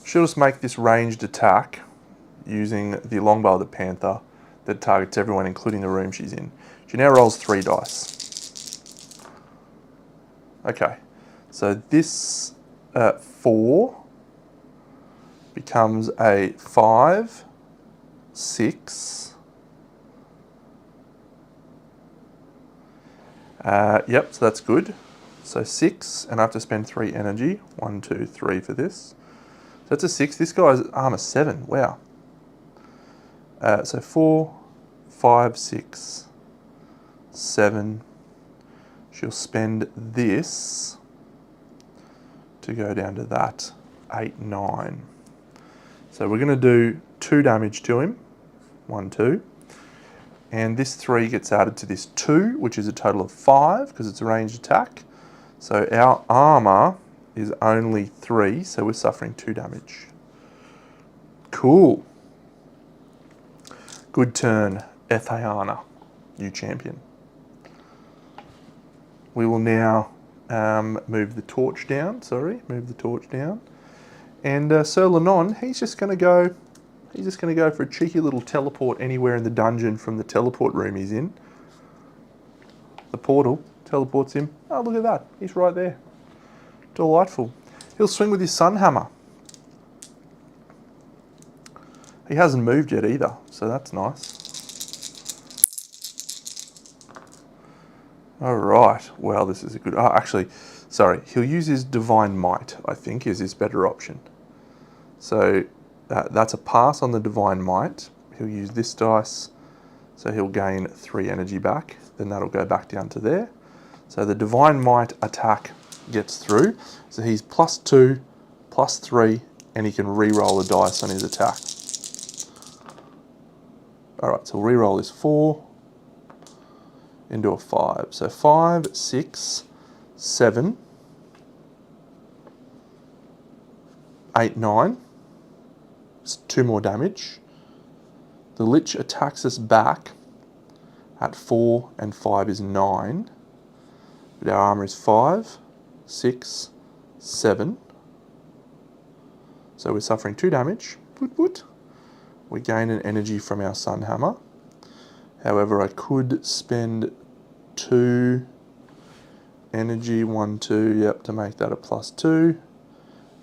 She'll just make this ranged attack using the longbow of the panther that targets everyone, including the room she's in. She now rolls 3 dice. Okay, so this 4 becomes a 5, 6. Yep, so that's good. So 6, and I have to spend 3 energy. 1, 2, 3 for this. So that's a 6. This guy's armor 7. Wow. So 4, 5, 6, 7. She'll spend this to go down to that. 8, 9. So we're going to do 2 damage to him. 1, 2. And this 3 gets added to this 2, which is a total of 5 because it's a ranged attack. So our armor is only 3, so we're suffering 2 damage. Cool. Good turn, Athania, you champion. We will now move the torch down. And Sir Lennon, he's just going to go for a cheeky little teleport anywhere in the dungeon from the teleport room he's in. The portal teleports him. Oh, look at that. He's right there. Delightful. He'll swing with his sun hammer. He hasn't moved yet either, so that's nice. All right. Well, this is a good... Oh, actually, sorry. He'll use his Divine Might, I think, is his better option. So that's a pass on the Divine Might. He'll use this dice, so he'll gain 3 energy back. Then that'll go back down to there. So the Divine Might attack gets through. So he's +2, +3, and he can re-roll the dice on his attack. Alright, so re-roll is 4 into a 5. So 5, 6, 7, 8, 9. It's 2 more damage. The Lich attacks us back at 4 and 5 is 9. But our armor is 5, 6, 7. So we're suffering 2 damage. Woot woot. We gain an energy from our Sun Hammer. However, I could spend 2 energy, 1, 2, yep, to make that a +2.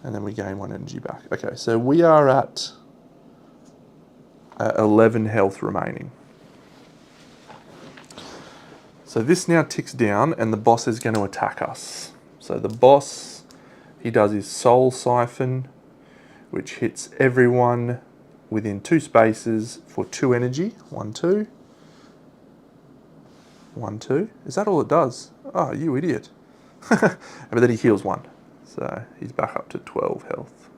And then we gain 1 energy back. Okay, so we are at 11 health remaining. So this now ticks down and the boss is going to attack us. So the boss, he does his Soul Siphon, which hits everyone within 2 spaces for 2 energy. 1, 2. 1, 2. Is that all it does? Oh, you idiot. But then he heals 1. So he's back up to 12 health.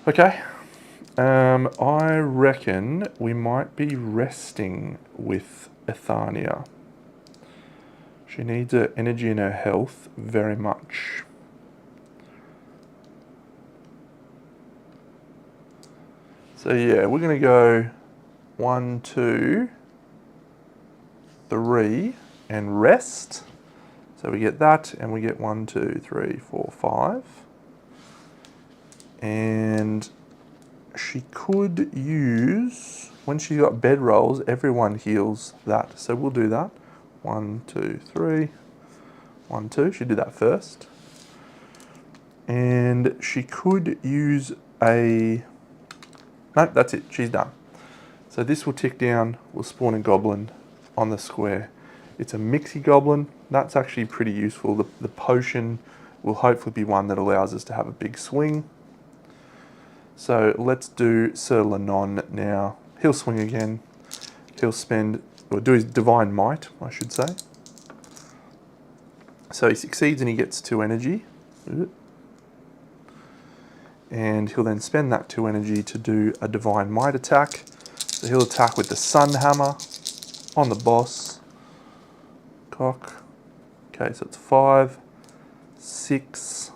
Okay. I reckon we might be resting with Ethania. She needs her energy and her health very much. So yeah, we're going to go 1, 2, 3 and rest. So we get that and we get 1, 2, 3, 4, 5. And she could use, when she got bed rolls, everyone heals that. So we'll do that. 1, 2, 3. 1, 2. She did that first. And she could use a... Nope, that's it. She's done. So this will tick down. We'll spawn a goblin on the square. It's a mixie goblin. That's actually pretty useful. The potion will hopefully be one that allows us to have a big swing. So let's do Sir Lennon now. He'll swing again. He'll spend, or do his Divine Might, I should say. So he succeeds and he gets 2 energy. And he'll then spend that 2 energy to do a Divine Might attack. So he'll attack with the Sun Hammer on the boss. Cock. Okay, so it's 5, 6,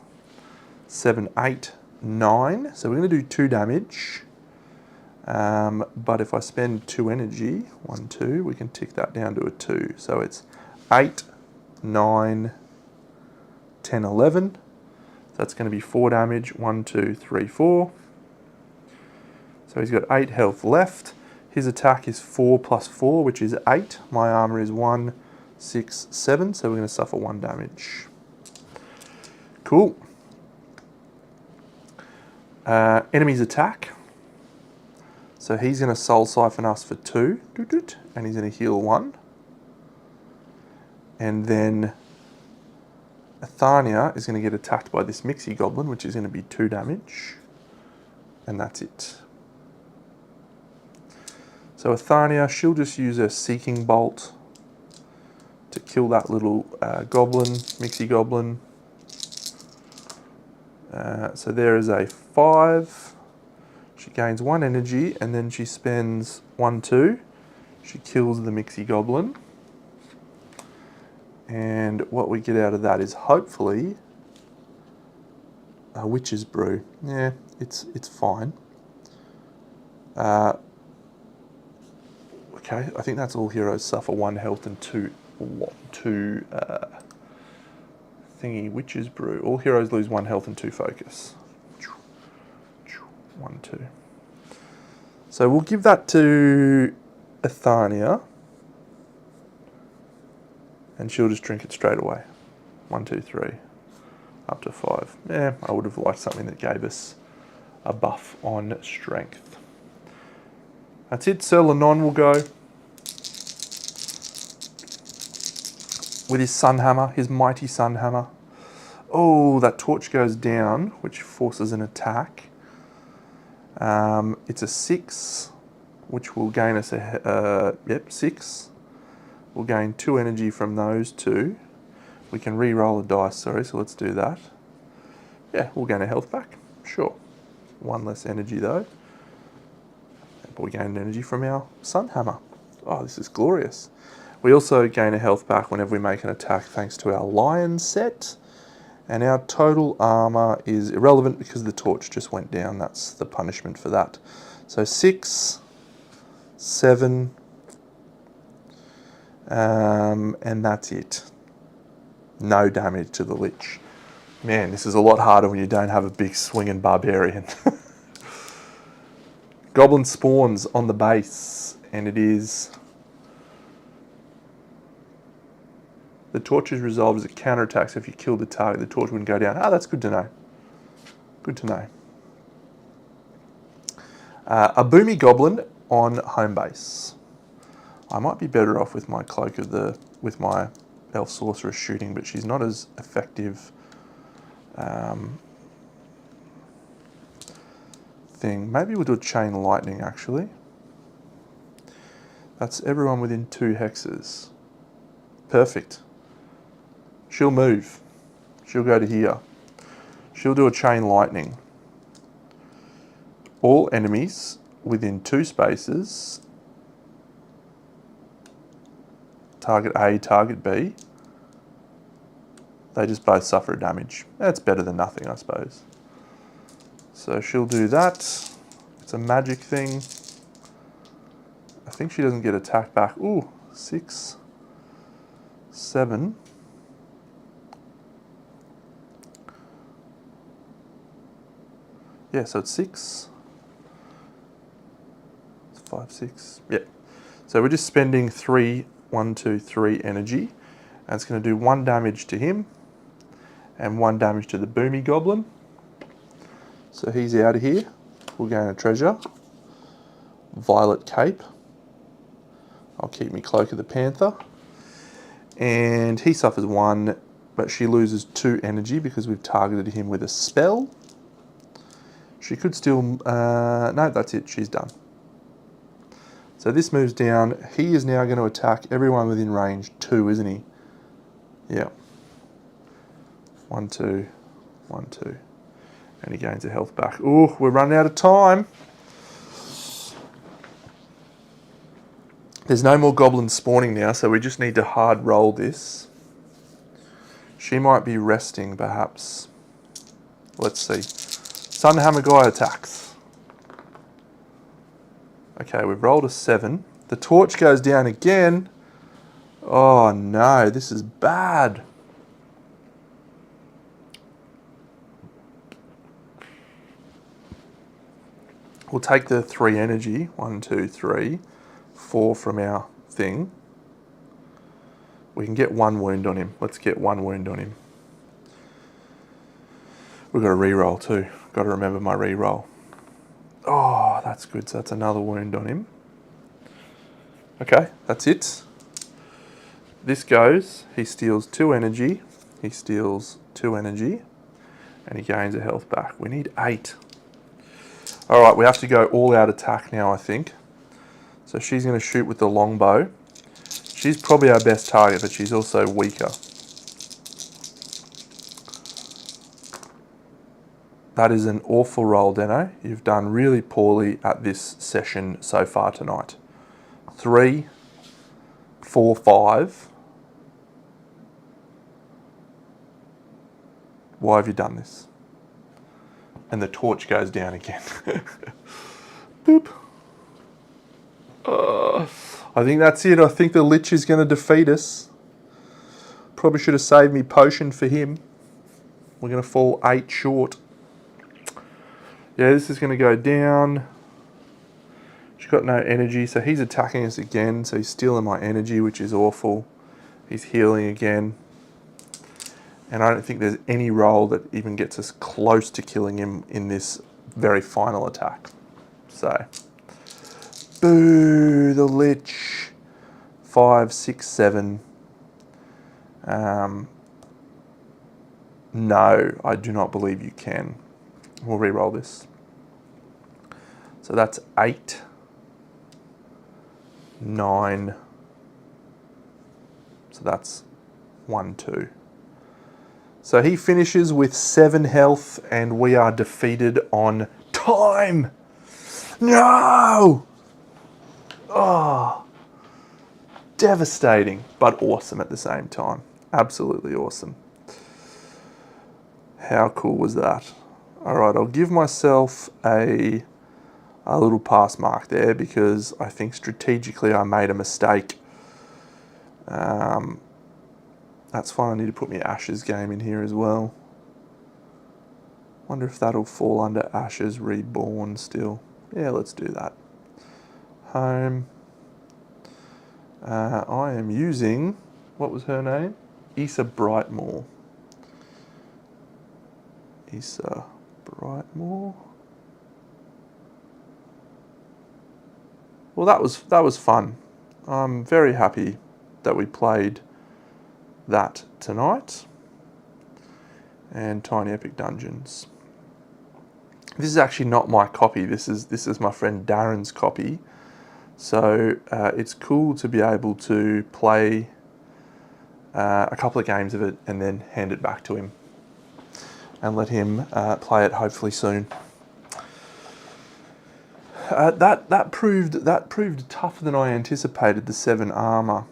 7, 8, 9. So we're going to do 2 damage. But if I spend 2 energy, 1, 2, we can tick that down to a 2. So it's 8, 9, 10, 11. That's going to be 4 damage. 1, 2, 3, 4. So he's got 8 health left. His attack is 4 plus 4, which is 8. My armor is 1, 6, 7. So we're going to suffer 1 damage. Cool. Enemy's attack. So he's going to Soul Siphon us for 2. And he's going to heal 1. And then Ethania is going to get attacked by this Mixie Goblin, which is going to be 2 damage. And that's it. So Ethania, she'll just use her Seeking Bolt to kill that little goblin, Mixie Goblin. So there is a 5. She gains 1 energy, and then she spends 1, 2. She kills the Mixie Goblin. And what we get out of that is hopefully a Witch's Brew. Yeah, it's fine. Okay, I think that's all heroes suffer 1 health and 2 thingy. Witch's Brew. All heroes lose 1 health and 2 focus. 1, 2. So we'll give that to Ethania. And she'll just drink it straight away. 1, 2, 3. Up to 5. Yeah, I would have liked something that gave us a buff on strength. That's it. Sir Lennon will go with his Sun Hammer, his mighty Sun Hammer. Oh, that torch goes down, which forces an attack. It's a 6, which will gain us a 6. We'll gain 2 energy from those two. We can re-roll the dice, sorry, so let's do that. Yeah, we'll gain a health back, sure. 1 less energy though. But we gain energy from our Sun Hammer. Oh, this is glorious. We also gain a health back whenever we make an attack thanks to our Lion set. And our total armor is irrelevant because the torch just went down. That's the punishment for that. So 6, 7, and that's it. No damage to the Lich. Man, this is a lot harder when you don't have a big swinging barbarian. Goblin spawns on the base, and it is... The torch is resolved as a counterattack, so if you killed the target, the torch wouldn't go down. Ah, that's good to know. Good to know. A boomy goblin on home base. I might be better off with my cloak of the... with my elf sorceress shooting, but she's not as effective thing. Maybe we'll do a chain lightning, actually. That's everyone within 2 hexes. Perfect. She'll move. She'll go to here. She'll do a chain lightning. All enemies within 2 spaces, target A, target B, they just both suffer damage. That's better than nothing, I suppose. So she'll do that. It's a magic thing. I think she doesn't get attack back. Ooh, 6, 7. Yeah, so it's 6. 5, 6. Yeah. So we're just spending 3, 1, 2, 3 energy. And it's going to do 1 damage to him. And 1 damage to the boomy goblin. So he's out of here. We'll gain a treasure. Violet cape. I'll keep me cloak of the panther. And he suffers 1, but she loses 2 energy because we've targeted him with a spell. She could still... no, that's it. She's done. So this moves down. He is now going to attack everyone within range 2, isn't he? Yeah. 1, 2, 1, 2. And he gains a health back. Ooh, we're running out of time. There's no more goblins spawning now, so we just need to hard roll this. She might be resting, perhaps. Let's see. Sunhammer guy attacks. Okay, we've rolled a 7. The torch goes down again. Oh no, this is bad. We'll take the 3 energy. 1, 2, 3. 4 from our thing. We can get 1 wound on him. Let's get 1 wound on him. We've got to re-roll too. Got to remember my re-roll. Oh, that's good. So that's another wound on him. Okay, that's it. This goes. He steals 2 energy. He steals 2 energy. And he gains a health back. We need 8. Alright, we have to go all out attack now, I think. So she's going to shoot with the longbow. She's probably our best target, but she's also weaker. That is an awful roll, Deno. You've done really poorly at this session so far tonight. 3, 4, 5. Why have you done this? And the torch goes down again. Boop. I think that's it. I think the Lich is going to defeat us. Probably should have saved me potion for him. We're going to fall 8 short. Yeah, this is going to go down. She's got no energy, so he's attacking us again. So he's stealing my energy, which is awful. He's healing again. And I don't think there's any roll that even gets us close to killing him in this very final attack. So, boo, the Lich. 5, 6, 7. No, I do not believe you can. We'll re-roll this. So that's 8, 9, So that's 1-2. So he finishes with 7 health, and we are defeated on time. No! Oh, devastating, but awesome at the same time. Absolutely awesome. How cool was that? All right, I'll give myself a little pass mark there because I think strategically I made a mistake. That's fine. I need to put my Ashes game in here as well. Wonder if that'll fall under Ashes Reborn still. Yeah, let's do that. Home. I am using, what was her name? Issa Brightmore. Issa Brightmore. Well, that was fun. I'm very happy that we played that tonight. And Tiny Epic Dungeons. This is actually not my copy. This is my friend Darren's copy. So it's cool to be able to play a couple of games of it and then hand it back to him and let him play it hopefully soon. That proved tougher than I anticipated. The 7 armor.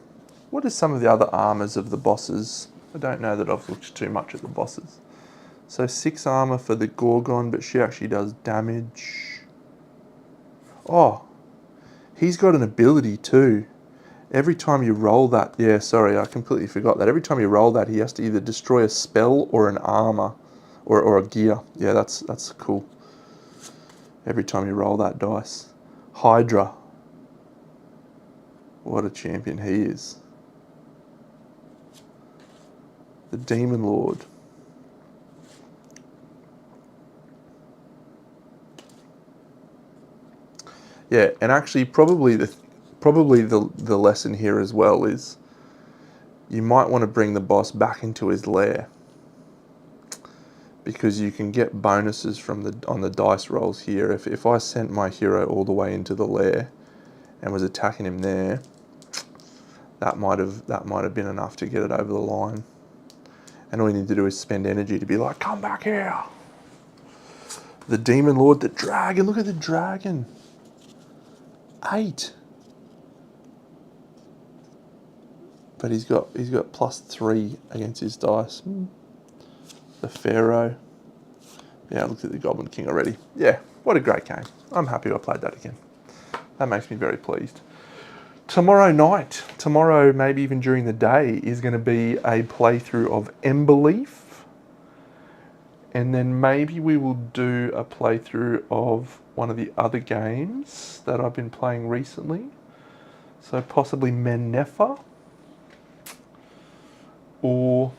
What are some of the other armors of the bosses? I don't know that I've looked too much at the bosses. So 6 armor for the Gorgon, but she actually does damage. Oh, he's got an ability too. Every time you roll that, yeah, sorry, I completely forgot that. Every time you roll that, he has to either destroy a spell or an armor, or a gear. Yeah, that's cool. Every time you roll that dice. Hydra. What a champion he is. The Demon Lord. Yeah, and actually probably the lesson here as well is you might want to bring the boss back into his lair, because you can get bonuses from on the dice rolls here. If I sent my hero all the way into the lair and was attacking him there, that might have been enough to get it over the line. And all you need to do is spend energy to be like, come back here. The Demon Lord, the dragon. Look at the dragon. 8. But he's got +3 against his dice. The Pharaoh. Yeah, I looked at the Goblin King already. Yeah, what a great game. I'm happy I played that again. That makes me very pleased. Tomorrow night, maybe even during the day, is going to be a playthrough of Emberleaf. And then maybe we will do a playthrough of one of the other games that I've been playing recently. So possibly Menefa. Or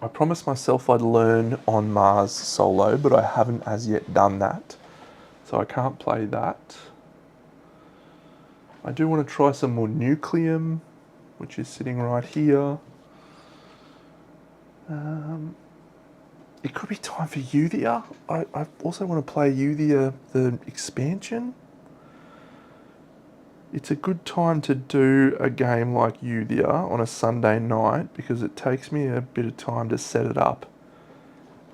I promised myself I'd learn On Mars solo, but I haven't as yet done that. So I can't play that. I do want to try some more Nucleum, which is sitting right here. It could be time for Euthia. I also want to play Euthia, the expansion. It's a good time to do a game like Euthia on a Sunday night because it takes me a bit of time to set it up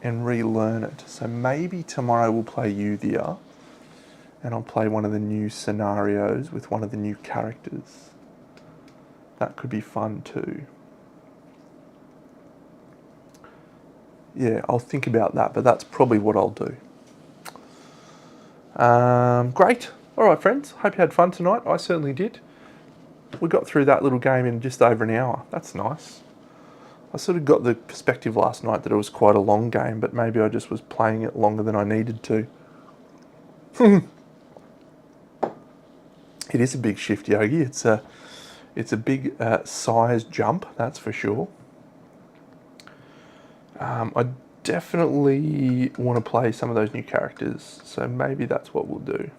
and relearn it. So maybe tomorrow we'll play Euthia and I'll play one of the new scenarios with one of the new characters. That could be fun too. Yeah, I'll think about that, but that's probably what I'll do. Great. All right, friends. Hope you had fun tonight. I certainly did. We got through that little game in just over an hour. That's nice. I sort of got the perspective last night that it was quite a long game, but maybe I just was playing it longer than I needed to. It is a big shift, Yogi. It's a big size jump, that's for sure. I definitely want to play some of those new characters, so maybe that's what we'll do.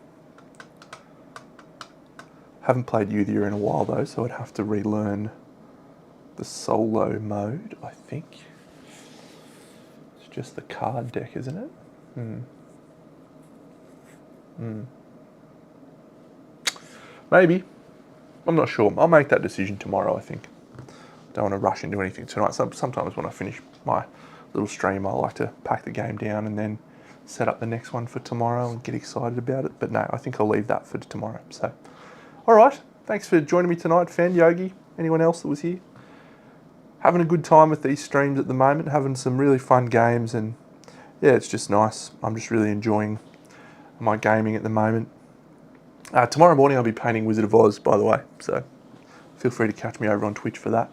Haven't played Euthia in a while though, so I'd have to relearn the solo mode, I think. It's just the card deck, isn't it? Maybe. I'm not sure. I'll make that decision tomorrow, I think. don't want to rush into anything tonight. Sometimes when I finish my little stream, I like to pack the game down and then set up the next one for tomorrow and get excited about it. But no, I think I'll leave that for tomorrow. So, all right. Thanks for joining me tonight, Fan Yogi. Anyone else that was here? Having a good time with these streams at the moment, having some really fun games, and yeah, it's just nice. I'm just really enjoying my gaming at the moment. Tomorrow morning I'll be painting Wizard of Oz, by the way, so feel free to catch me over on Twitch for that.